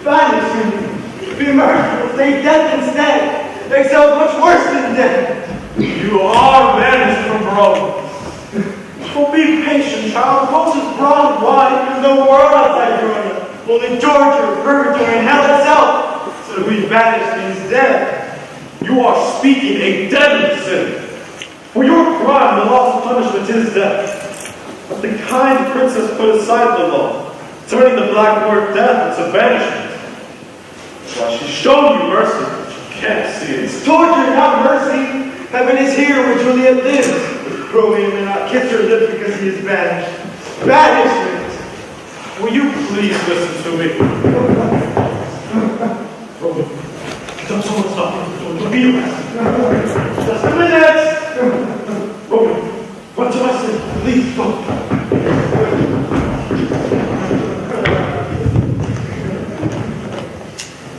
Speaker 8: Banish him. Be merciful. Say death instead. Excel much worse than death.
Speaker 5: You are banished from Rome. Well, be patient, child. Moses brought wine.
Speaker 8: There's no world outside Romeo. Only torture, purgatory, and hell itself. So to be banished means death.
Speaker 5: You are speaking a deadly sin. For your crime, the law's punishment is death. But the kind princess put aside the law, turning the black word death into banishment. Why, she's shown you mercy, but you can't see it.
Speaker 8: It's torture, not mercy. Heaven is here where Juliet lives. Romeo may not kiss her lips because he is banished. Banishment!
Speaker 5: Will you please listen to me? Romeo, don't someone stop me. Don't be arrested.
Speaker 8: Just a minute!
Speaker 5: Romeo, run to my city. Please, go.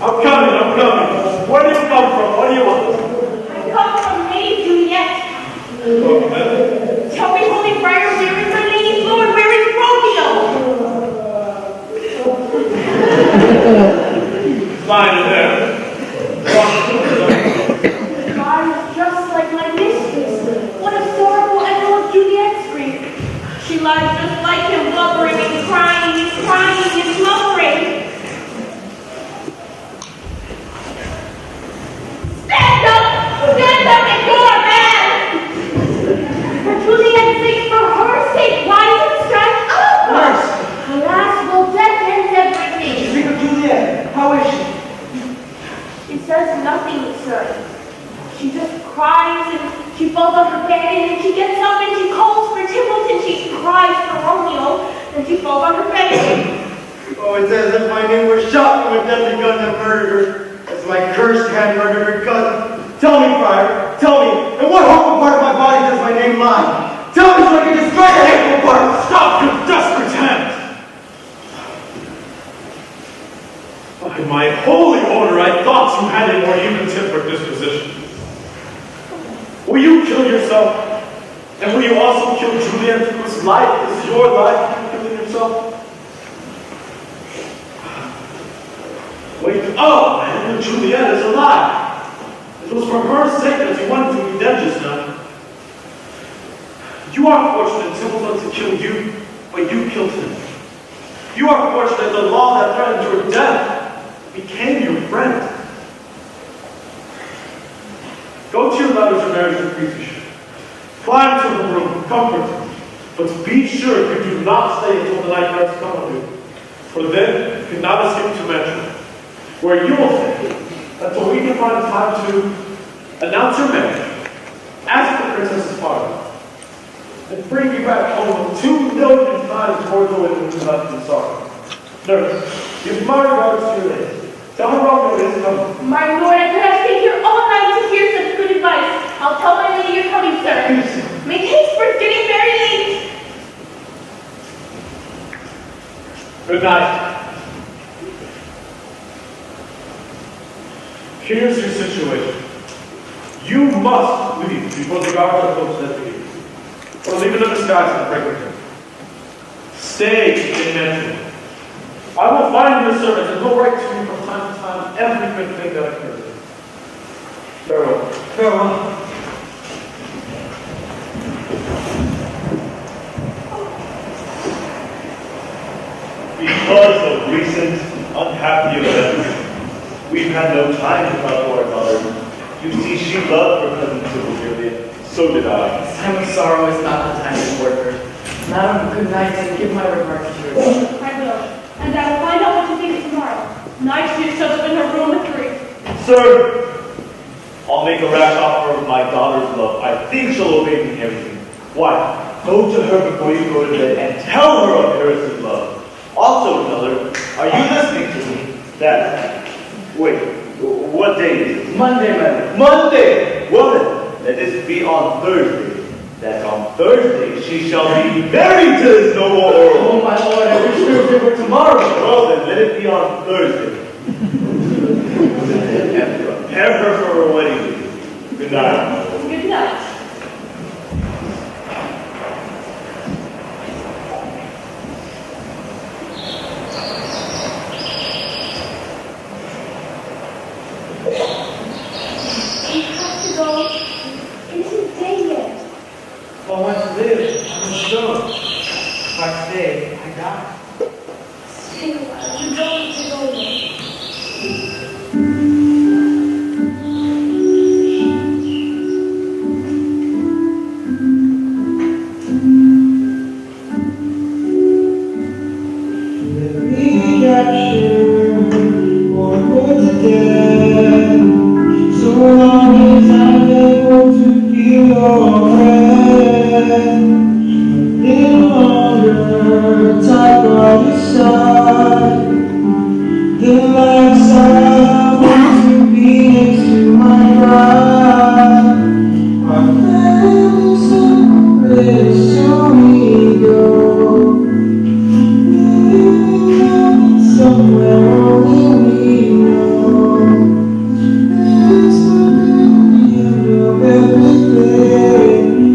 Speaker 5: I'm coming. Where do you come from? What do you want?
Speaker 11: I come from Lady Juliet. Tell me, Holy Friar, where is my Lady's Lord? Where is Romeo?
Speaker 5: Fine in there.
Speaker 11: God is just like my mistress. What a sorrowful echo of Juliet's grief. She lies just like him, blubbering and crying and blubbering. Stand up and go on, man! For Juliet's sake, for her sake, rise and strive upward. Alas, will death end everything?
Speaker 8: Speak of Juliet. How is she?
Speaker 11: She says nothing, sir. She just cries and she falls on her bed and then she gets up and she calls for Templeton. She cries for Romeo and she falls on her bed.
Speaker 8: Oh, it's as if my name were shot from a deadly gun that murdered her. As my cursed hand murdered her cousin. Tell me, Friar, tell me, in what horrible part of my body does my name lie? Tell me so I can destroy the hateful part.
Speaker 5: Stop your desperate hand! By my holy order, I thought you had a more even-tempered disposition. Will you kill yourself? And will you also kill Juliet, whose life is your life? You're killing yourself? Wake up, man! Juliet is alive! It was for her sake that you wanted to be dead just now. You are fortunate Templeton to kill you, but you killed him. You are fortunate the law that threatened your death became your friend. Go to your letters and marriage with Creation. Climb to her room, comfort her. But be sure you do not stay until the night guards come on you. For then you cannot escape to Metro, where you will stay until we can find time to announce your marriage, ask the princess's pardon, and bring you back home with 2 million times more than you left in sorrow. Nurse, give my regards to your lady. Tell her Romeo is coming.
Speaker 11: My lord, I could have stayed here all night to hear such good advice. I'll tell my lady you're coming, sir. Make haste, for it's getting very late.
Speaker 5: Good night. Here's your situation. You must leave before the guards are close to you. Or leave in a disguise and break with him. Stay in Metro. I will find your servant and will write to you from time to time every good thing that occurs. Farewell.
Speaker 8: Farewell.
Speaker 9: Because of recent unhappy events, we've had no time to talk to our mother. You see, she loved her cousin Juliet. So did I.
Speaker 13: This time of sorrow is not the time to court her. Madam, good night, and give my remarks to her.
Speaker 11: I will. And I will find out what you think tomorrow. Night she is shut up in her room at 3.
Speaker 9: Sir, I'll make a rash offer of my daughter's love. I think she'll obey me in everything. Why? Go to her before you go to bed and tell her of Paris' love. Also tell her, are you listening to me? Wait, what day is it?
Speaker 13: Monday, madam.
Speaker 9: Monday! Well then, let this be on Thursday. That on Thursday she shall be married to this noble earl.
Speaker 13: Oh, my lord, I wish Thursday were tomorrow.
Speaker 9: Well then, let it be on Thursday. And prepare her for her wedding. Good night.
Speaker 11: Good night. You have to go. It isn't day yet.
Speaker 10: If I want to live, I must go. If I stay, I die.
Speaker 11: Stay a while. You don't need to go yet.
Speaker 1: So long as I'm able to feel your breath, little longer, type of the sun. The lifestyle I want to be next to my bride. Our family's separate, so we go. Living somewhere only we know. There's no end of everything.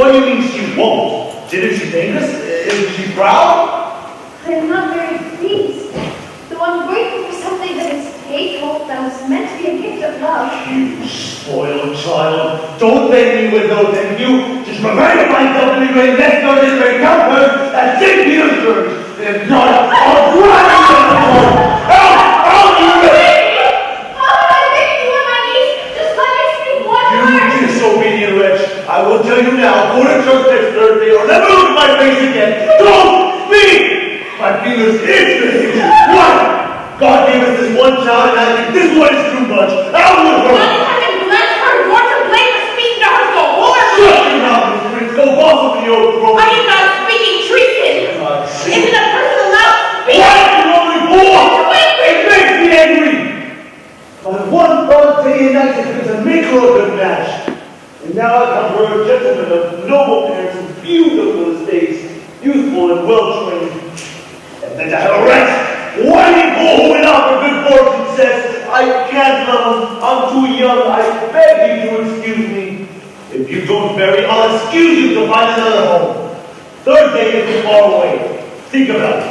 Speaker 9: What do you mean she won't? Didn't she think us? Isn't she proud?
Speaker 11: I am not very pleased. Though I'm grateful for something that is hateful, that was meant to be a gift of love.
Speaker 9: You spoiled child. Don't thank me with no thank you. Just remind myself to be great next door to this great comfort at St. Petersburg. And not a I will tell you now, go to church next Thursday or never look at my face again. Don't speak! My fingers itch to hit you. What? God gave us this one child and I think this one is too much. Out with her!
Speaker 2: God hasn't blessed her. You're to blame for speaking to her so horribly.
Speaker 9: Shut your mouth, Miss Prince. Go boss of the old throat.
Speaker 2: I am not speaking treason. Isn't a person allowed to speak?
Speaker 9: Why are you only four? It makes me angry. But one thought day and night has been to make her a good match. And now I come for a gentleman of noble parents and beautiful estates, youthful and well-trained. And then to have a wretch, whiny bull who went out for good fortune says, I can't love him, I'm too young, I beg you to excuse me. If you don't marry, I'll excuse you to find another home. Thursday isn't far away. Think about it.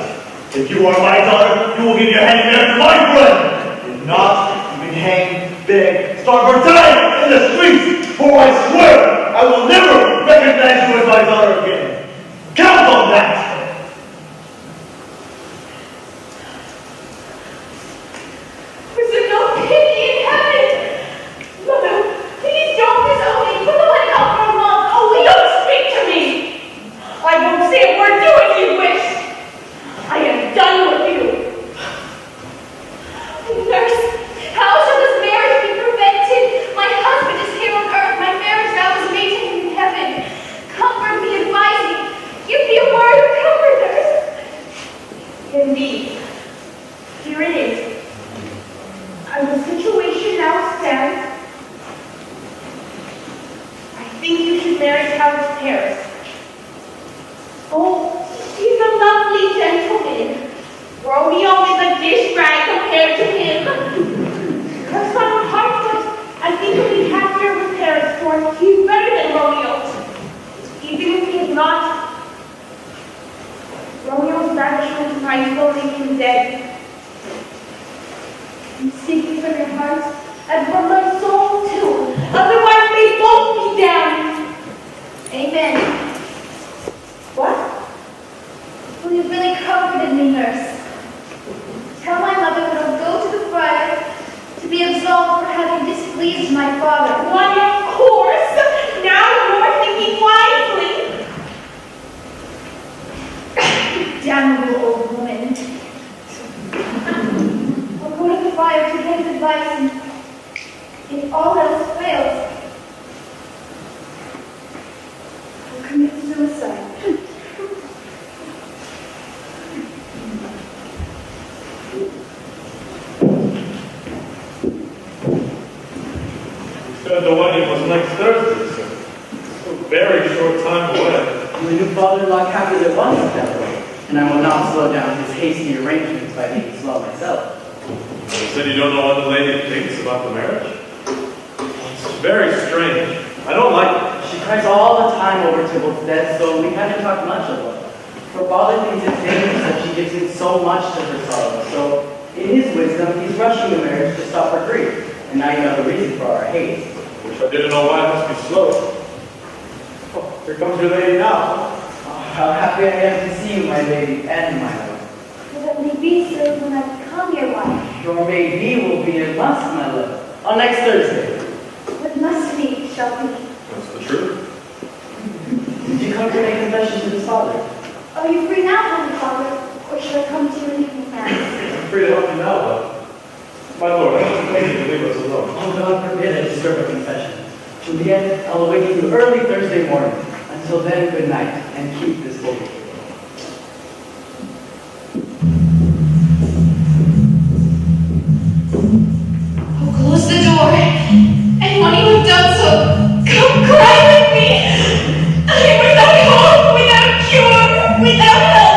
Speaker 9: If you are my daughter, you will give your hand there to my friend. If not, you can hang, beg, starve, or die in the streets. For I swear, I will never recognize you as my daughter again. Count on that!
Speaker 2: Is there no pity in heaven? Mother, please don't disown me. For the one out for a month. Only don't speak to me. I won't say a word to you if you wish. I am done with you. Nurse, how shall this marriage be prevented? My husband is here on earth. My marriage vow was made to him in heaven. Comfort me, advise me. Give me a word of comfort, nurse. Indeed, here it is. As the situation now stands, I think you should marry Count Paris. Oh, he's a lovely gentleman. Romeo is a dish rag compared to him. That's not hard, but I think you'll be happier with Paris, for he's better than Romeo. Even if he's not, Romeo's ravishment might well make him dead. I'm speaking from your heart and from my soul too. Otherwise, they both be damned. Amen. What?
Speaker 11: Well, you've really comforted me, nurse. Tell my mother that I'll go to the friar to be absolved for having displeased my father.
Speaker 2: Why, of course. Now you're thinking wisely.
Speaker 11: Damnable old woman. I'll go to the friar to get his advice, and if all else fails, I'll commit suicide.
Speaker 5: The wedding was next Thursday, so it's a very short time away.
Speaker 13: My new father-in-law captured it once that way, and I will not slow down his hasty arrangements by being slow myself.
Speaker 5: You said you don't know what the lady thinks about the marriage? It's very strange. I don't like it.
Speaker 13: She cries all the time over Tybalt's death, so we haven't talked much of it. Her father thinks it's dangerous that she gives in so much to her sorrow, so in his wisdom, he's rushing the marriage to stop her grief. And now you know the reason for our hate.
Speaker 5: Wish I didn't know why I must be slow. Oh, here comes your lady now.
Speaker 13: Oh, how happy I am to see you, my lady, and my love.
Speaker 11: Will that may be so when I become your wife?
Speaker 13: Your maybe will be a must, my love. On next Thursday.
Speaker 11: What must be, shall be.
Speaker 5: That's the truth.
Speaker 13: Did you come to make confession to his father?
Speaker 11: Are you free now, Holy Father, or should I come to you in evening mass?
Speaker 5: I'm free to help you now, but my lord, I don't think you to leave us alone.
Speaker 13: Oh, God forbid I disturb a confession. Juliet, I'll awaken you early Thursday morning. Until then, good night, and keep this book.
Speaker 2: I'll close the door, and when you have done so, come cry with me. I am without hope, without cure, without help.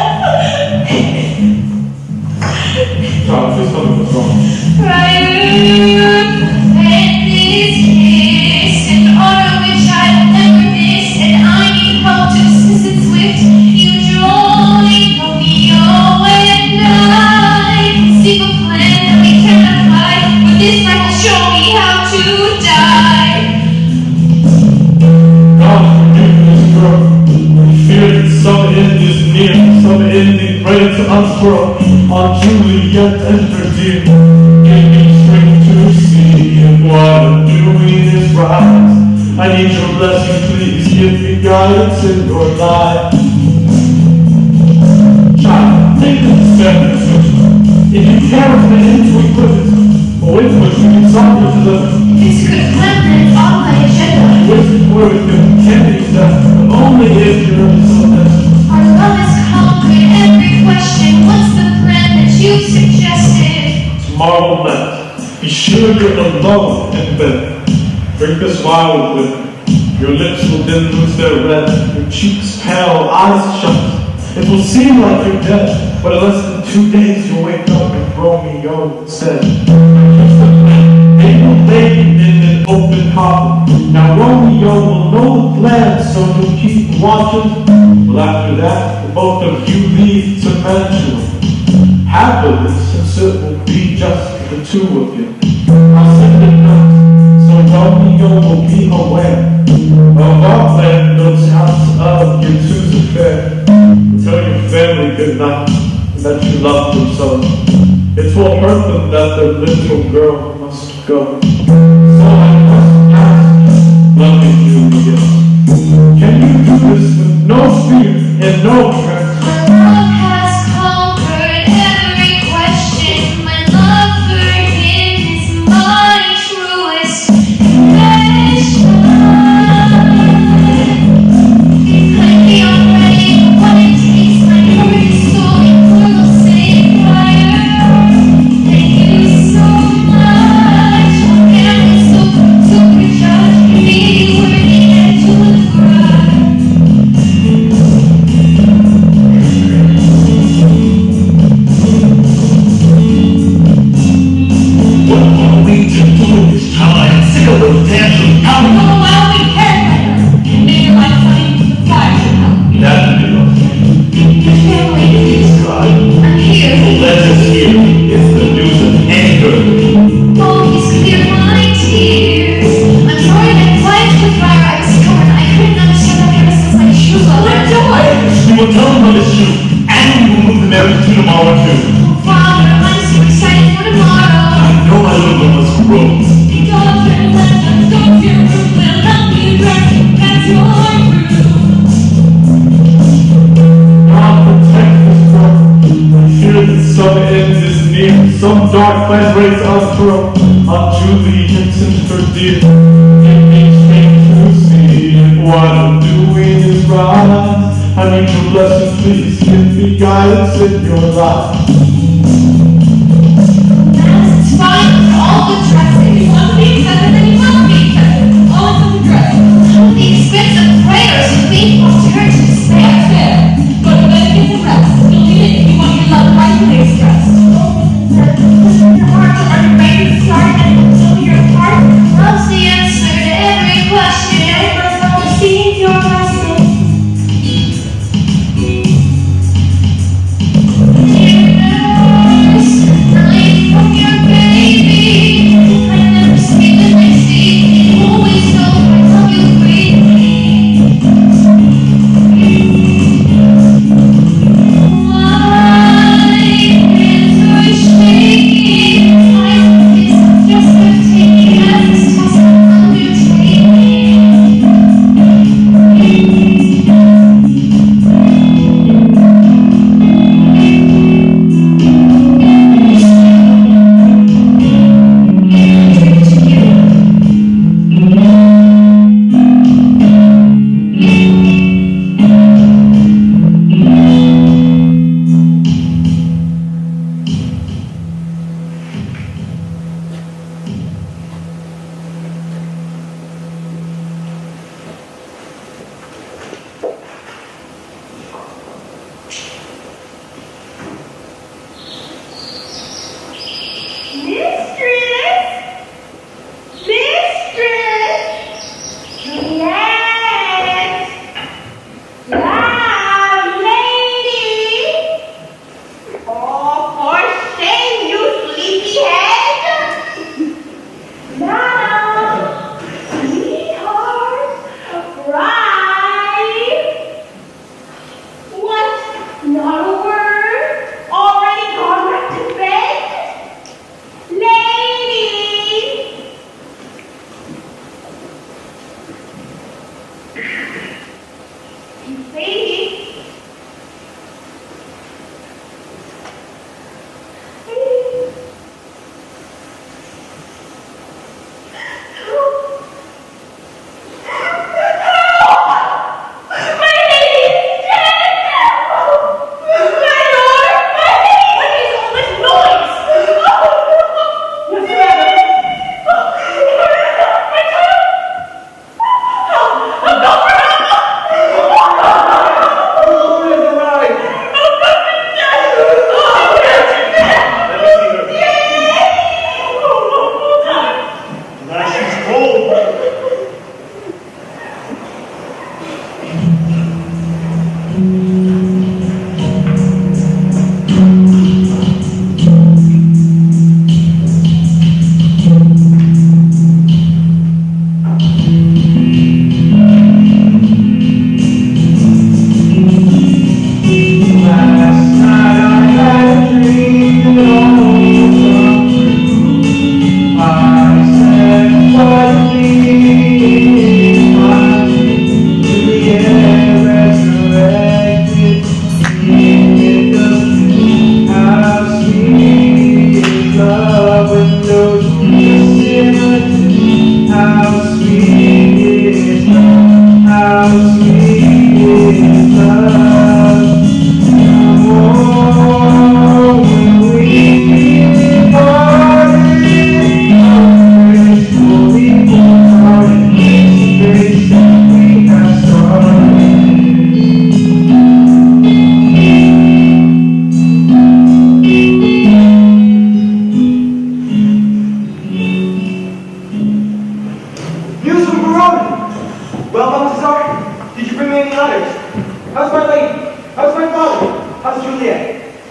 Speaker 12: Child, please tell me what's wrong.
Speaker 2: And this kiss, an honor which I will never miss, and I need
Speaker 12: unfurled on Juliet and her dear. Give me strength to see if what I'm doing is right. I need your blessing, please give me guidance in your life. Child, take this step. If you care for the into equipment, or with which we can solve your dilemma.
Speaker 11: This could have planned on my agenda.
Speaker 12: With word can be done, but only if you're so desperate.
Speaker 11: Our love has conquered every question. What's the plan that you suggested?
Speaker 12: Tomorrow night, be sure you're alone in bed. Drink this wine with me. Your lips will then lose their red, your cheeks pale, eyes shut. It will seem like you're dead, but in less than 2 days you'll wake up with Romeo instead. They will lay you in an open coffin. Now Romeo will know the plan, so you'll keep watching. Well, after that, the both of you leave to mansion. Happily, since it will be just the two of you. I'll send a note, so Romeo will be aware of our plan built out of your two's affair. Tell your family good night and that you love them so. It will hurt them that their little girl must go. So I must ask, loving Juliet, can you do this with no fear and no regret?
Speaker 11: My love has conquered every question. My love for him is my truest confession. Could be already what it takes. My heart is slowly for the same fire. Thank you so much. My family so to prejudge me worthy and to the ground.
Speaker 12: What are we to do this time? Sick of those tantrums.
Speaker 2: Don't allow me care and make your life funny to the fire.
Speaker 12: That enough.
Speaker 11: My family is
Speaker 12: God,
Speaker 11: I'm here.
Speaker 12: let us hear is the news of anger.
Speaker 11: Oh, he's cleared my tears. I'm sorry that life with fire I was scorned. I couldn't understand that ever since my shoes on.
Speaker 2: Let go.
Speaker 12: We will tell them what is true, and we will move the marriage to tomorrow too.
Speaker 11: Oh, Father, I'm so excited for tomorrow.
Speaker 12: I know my little one must grow.
Speaker 2: Daughter, let us go to your room. We'll help you dress as your groom.
Speaker 12: God protect this world. I fear that some end is near. Some dark plan breaks unfurled on Juliet and her dear. Give me strength to see if what I'm doing is right. I need your blessing, please give me guidance in your life.
Speaker 11: It's fine for all the dresses.
Speaker 2: You want to be accepted, then you must be accepted. All for the dress.
Speaker 11: All the expense of prayers and faithful church to
Speaker 2: That's
Speaker 11: spare.
Speaker 2: fair. Go to bed and get some rest. You'll need it if you want your love rightfully expressed.
Speaker 11: Listen your heart, are you ready to start and fulfill your heart? Love's the answer to every question. I must not receive your blessing. Dear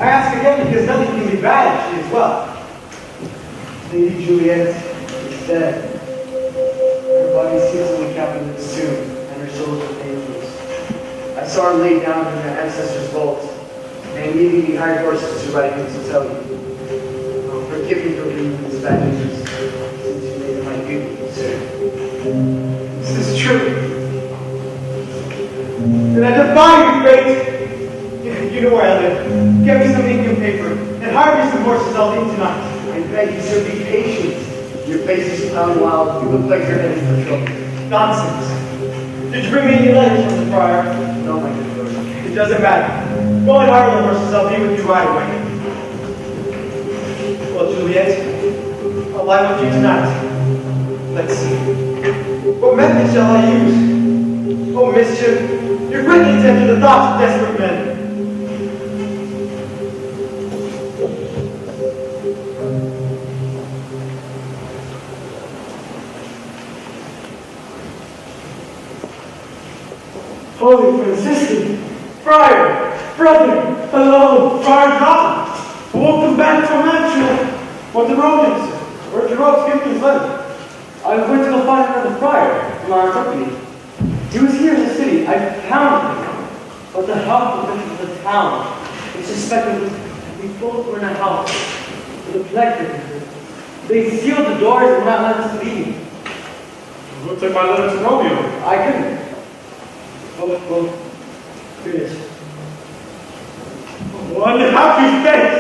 Speaker 8: I ask again because nothing can be bad if she is well.
Speaker 10: Lady Juliet is dead. Her body seems to be kept in the tomb, and her soul is with angels. I saw her laid down in her ancestors' vault, and immediately hired horses to ride him to tell you. Forgive me for bringing this bad news, since you made my duty, sir.
Speaker 8: This is true. And I defy your fate. You know where I live. Get me some ink and paper, and hire me some horses I'll leave tonight.
Speaker 10: I beg you, sir, be patient. Your face is plowed wild. You look like you're headed for trouble.
Speaker 8: Nonsense. Did you bring me any letters from the friar?
Speaker 10: No, my good lord.
Speaker 8: It doesn't matter. Go and hire the horses. I'll be with you right away. Well, Juliet, I'll lie with you tonight. Let's see. What method shall I use? Oh, mischief. You're quickly tempted the thoughts of desperate men.
Speaker 1: Holy Franciscan, Friar, brother, hello, Friar God. Welcome back from Antioch. What the Romeo, sir? Where'd you wrote to give me his letter?
Speaker 13: I was going to go find another friar from our company. He was here in the city. I found him. But the health of the town is suspected that we both were in a house with a plague. They sealed the doors and would not let us leave.
Speaker 5: Who took my letter to Romeo?
Speaker 13: I couldn't. Well, here it is.
Speaker 5: Oh, unhappy fate!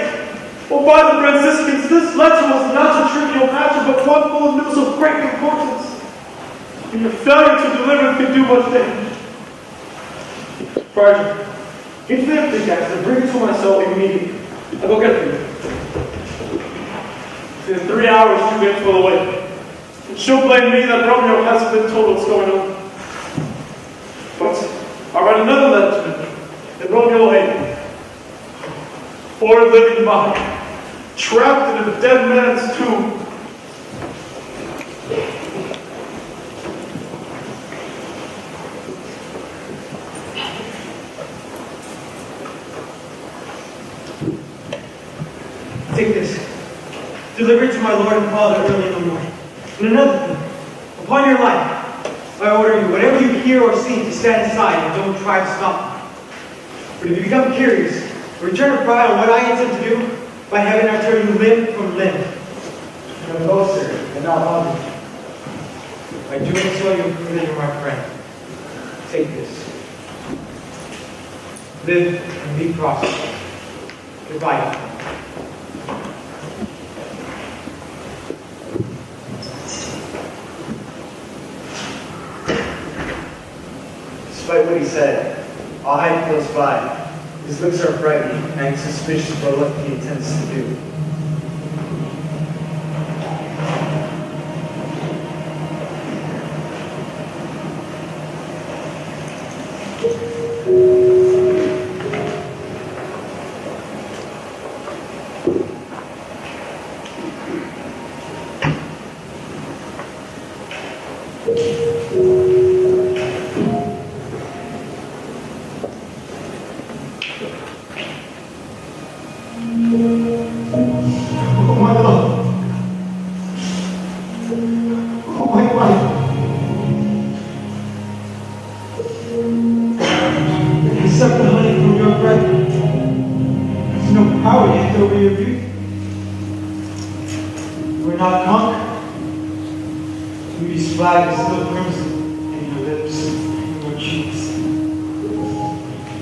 Speaker 5: Oh, by the Franciscans, this letter was not a trivial matter, but one full of news of great importance. And your failure to deliver it could do much damage. Friar, get to the pickaxe and bring it to my cell immediately. I'll go get it for you. In 3 hours, Juliet will awake. And she'll blame me that Romeo hasn't been told what's going on. But I'll write another letter to him, and Romeo will hate me. Poor living body, trapped in a dead man's tomb.
Speaker 8: Take this. Deliver it to my Lord and Father early in the morning. And another thing, upon your life, I order you, whatever you hear or see, to stand aside and don't try to stop me. But if you become curious, return a cry on what I intend to do, by heaven I turn you limb from limb.
Speaker 10: No, go, sir, and not bother you.
Speaker 8: By doing so, you prove that you're my friend. Take this. Live and be prosperous. Goodbye.
Speaker 10: Despite what he said, I'll hide close by. His looks are frightening, and I'm suspicious about what he intends to do.
Speaker 1: Oh my love. Oh my wife. I suck the honey from your breath. There's no power yet over your beauty. We're not conquered. Beauty's flag is still crimson in your lips and your cheeks.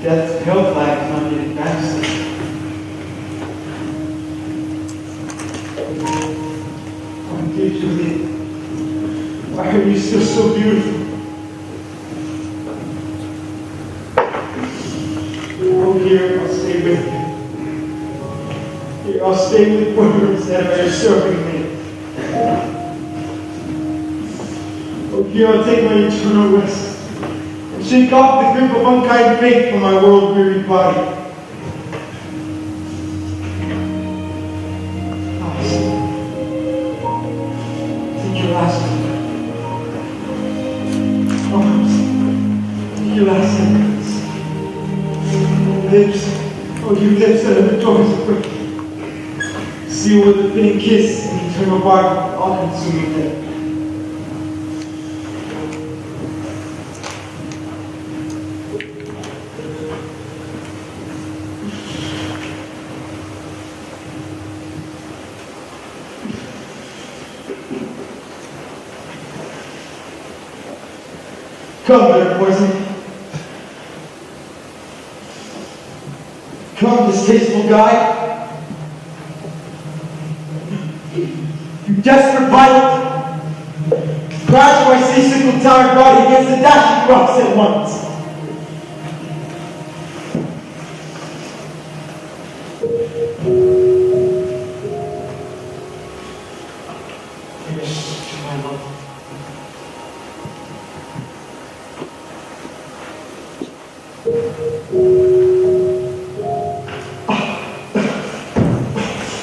Speaker 1: Death's pale flag is not yet advanced. Dear Juliet, why are you still so beautiful? Oh, here I'll stay with you. Here I'll stay with words that are serving me. Oh, here I'll take my eternal rest and shake off the grip of unkind fate from my world-weary body. Your last arms, your last sentence, lips, oh For your lips that are the doors of break. Seal with a thin kiss and eternal bargain, all-consuming death. Come, bitter poison. Come, distasteful guide. You desperate violent. Crash my seasickle tired body against the dashing rocks at once.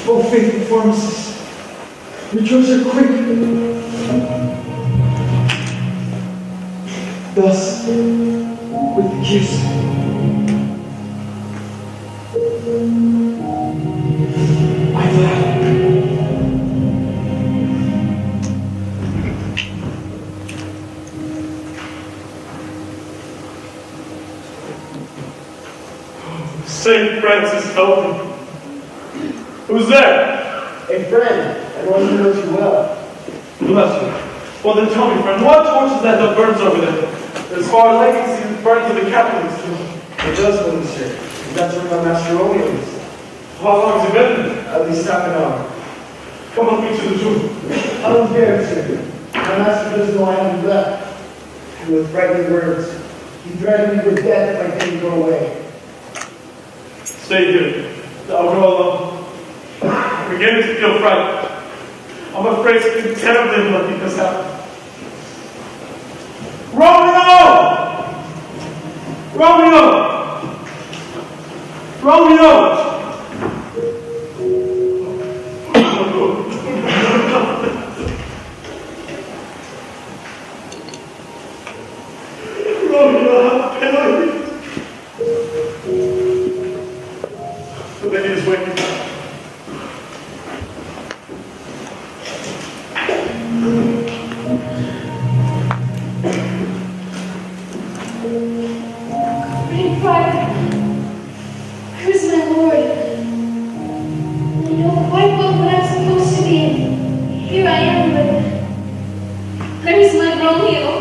Speaker 1: Oh, faithful pharmacist, your drugs are quick. Thus, with the kiss, I laugh.
Speaker 5: St. Francis, help me. Who's there?
Speaker 4: A friend, and one who knows you well.
Speaker 5: Bless you. Well then tell me, friend, what torch is that burns over there? As far as I can see, it burns in the captain's tomb.
Speaker 4: It does, monsieur. That's where my master Romeo is.
Speaker 5: How long has it been?
Speaker 4: At least half an hour.
Speaker 5: Come on, me to the tomb.
Speaker 4: I don't dare, sir. My master doesn't know I haven't left. And with frightening words, he threatened me with death if I didn't go away.
Speaker 5: Stay here. I'll go alone. I'm beginning to feel frightened. I'm afraid something terribly unlucky has happened. Romeo! Romeo! Romeo! Romeo, how pale. But then he is waking up.
Speaker 11: Great Father, where is my Lord? I know quite well what I'm supposed to be, and here I am, but where is my Romeo?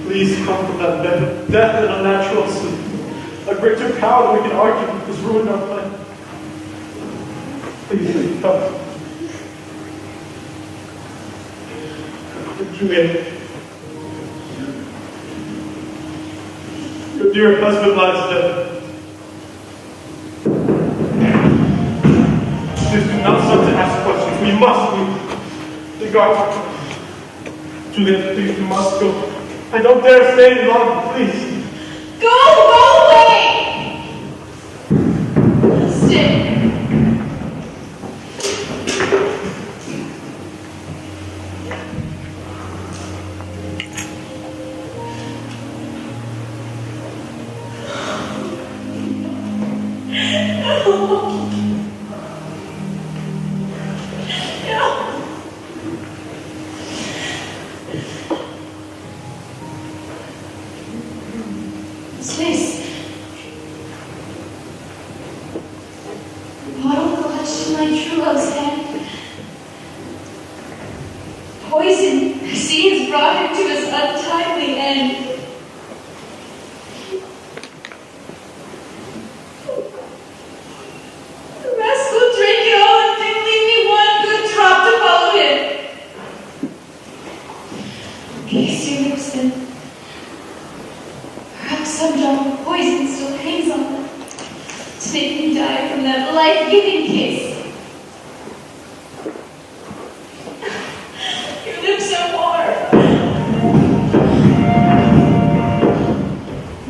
Speaker 5: Please come from that bed of death and unnatural sleep. A greater power than we can argue has ruined our plan. Please, come. Juliet, your dear husband lies dead. Please do not stop to ask questions. We must leave. The guards. Juliet, please, you must go. I don't dare stay any longer, please.
Speaker 11: Go away! Stay. Poison, I see, has brought him to his untimely end. The rascal drank it all and didn't leave me one good drop to follow him. Kiss your lips then. Perhaps some drop of poison still hangs on them to make me die from that life-giving kiss. Your lips are warm.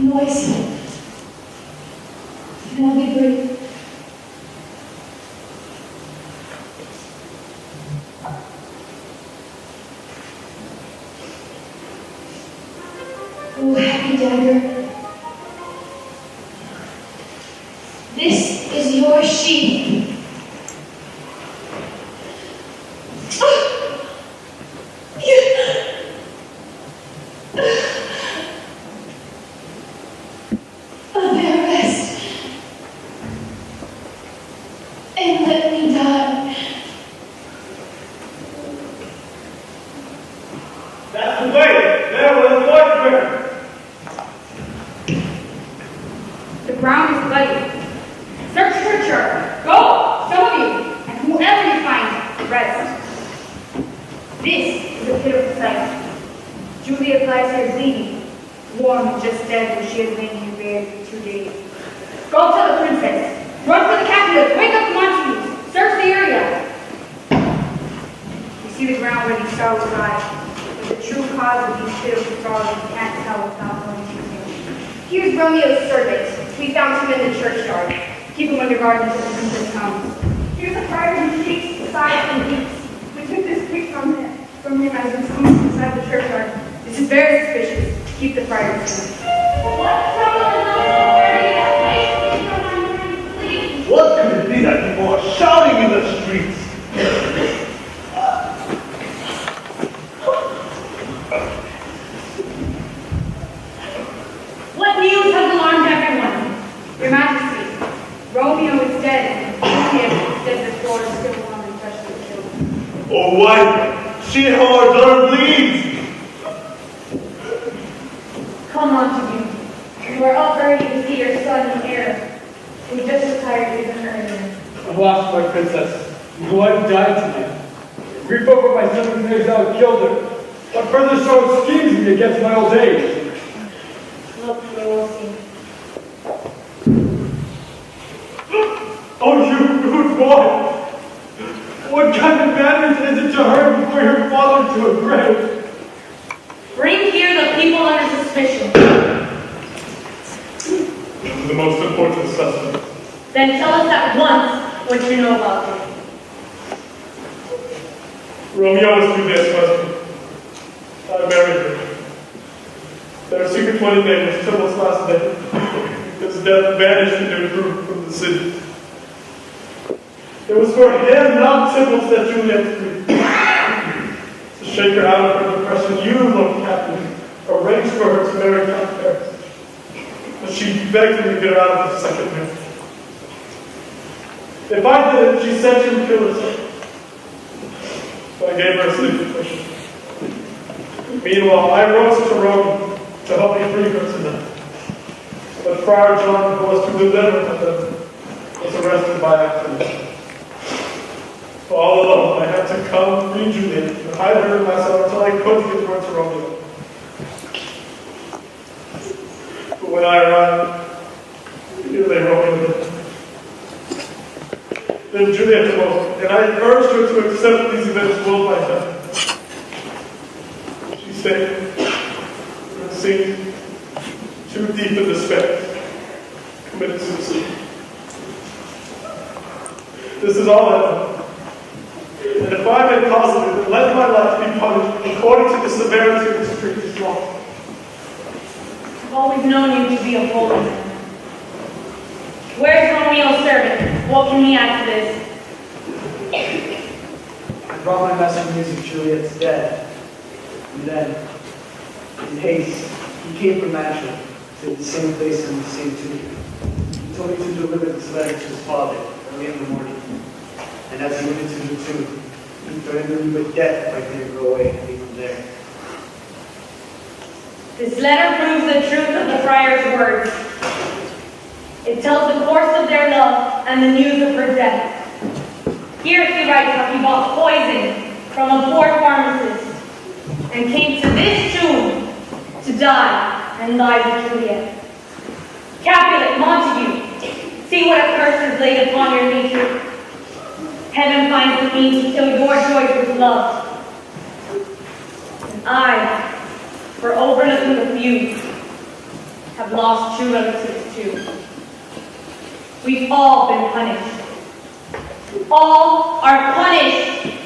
Speaker 11: Moist. Now be brave. Oh, happy dagger. This
Speaker 9: That's the way. There with the torchbearer.
Speaker 2: The ground is bloody. Search churchyard. Go, some of you, and whoever you find, rest. This is a pitiful sight. Juliet lies here bleeding, warm and just dead when she has lain here buried for 2 days. Go tell the princess. Run for the captives. Wake up the Montagues. Search the area. You see the ground where these sorrows lie. But the true cause of these pitiful sorrows you can't tell without knowing his name. Here's Romeo's servant. We found him in the churchyard. Keep him under guard until the princess comes. Here's a friar who shakes, sighs, and weeps. We took this pic from him as he was coming inside the churchyard. This is very suspicious. Keep the friar tuned.
Speaker 11: What trouble is on the area?
Speaker 9: What could it be that people are shouting in the streets?
Speaker 2: What news has alarmed everyone? Your Majesty, Romeo is dead, and Juliet is dead before is still warm and freshly killed.
Speaker 9: Oh, wife, see how our daughter bleeds.
Speaker 2: Come on to you. You are up early to see your son and heir. We just retired even earlier.
Speaker 10: Alas, my princess, your wife died tonight. Grief over my 7 days out killed her. What further so schemes me against my old age?
Speaker 2: Look, we will see.
Speaker 10: Oh, you rude boy! What kind of manners is it to hurt before your father to a grave?
Speaker 2: Bring here the people under suspicion.
Speaker 5: The most important suspect.
Speaker 2: Then tell us at once what you know about him.
Speaker 5: Romeo is Juliet's husband. I married her. Their secret wedding day was Tybalt's last day. His death vanished into a group from the city. It was for him, not Tybalt's, that Juliet agreed. To shake her out of her depression, you, Lord Captain, arranged for her to marry Count Paris. But she begged me to get her out of the second marriage. If I did it, she said she would kill herself. But I gave her a sleeping potion. Meanwhile, I wrote to Romeo to help me free her tonight. But Friar John, who was to deliver her, was arrested by accident. All alone, I had to come, free Juliet, and hide her and myself until I could get word to Romeo. But when I arrived, here lay Romeo dead. Then Juliet awoke, and I urged her to accept these events willed by heaven. She stayed, and seemed too deep in despair, committed suicide. This is all I know. And if I may possibly, then let my life be punished according to the severity of this previous law.
Speaker 2: I've always known you to be a holy man. Where's Romeo's servant? What can he add to this?
Speaker 8: I brought my message news of Juliet's death. And then, in haste, he came from Nashville to the same place and the same tomb. He told me to deliver this letter to his father early in the morning. And as he went into the tomb, he threatened me with death if I didn't go away and leave him there.
Speaker 2: This letter proves the truth of the friar's words. It tells the course of their love and the news of her death. Here he writes how he bought poison from a poor pharmacist and came to this tomb to die and lie with Juliet. Capulet, Montague, see what a curse is laid upon your nature. Heaven finds the means to kill your joys with love. And I, for overlooking the few, have lost true relatives too. We've all been punished. All are punished.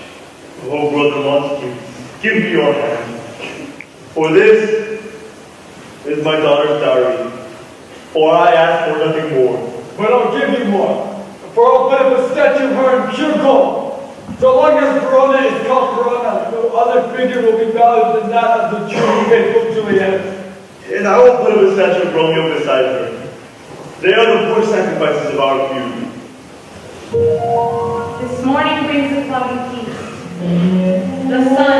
Speaker 9: Oh, Brother Montague, give me your hand. For this is my daughter's dowry. For I ask for nothing more.
Speaker 10: But I'll give you more. For I'll put up a statue of her in pure gold. So long as Verona is called Verona, no other figure will be valued than that of the true faithful Juliet.
Speaker 9: And I will put up a statue of Romeo beside her. They are the poor sacrifices of our feud.
Speaker 2: This morning brings a cloudy peace. The sun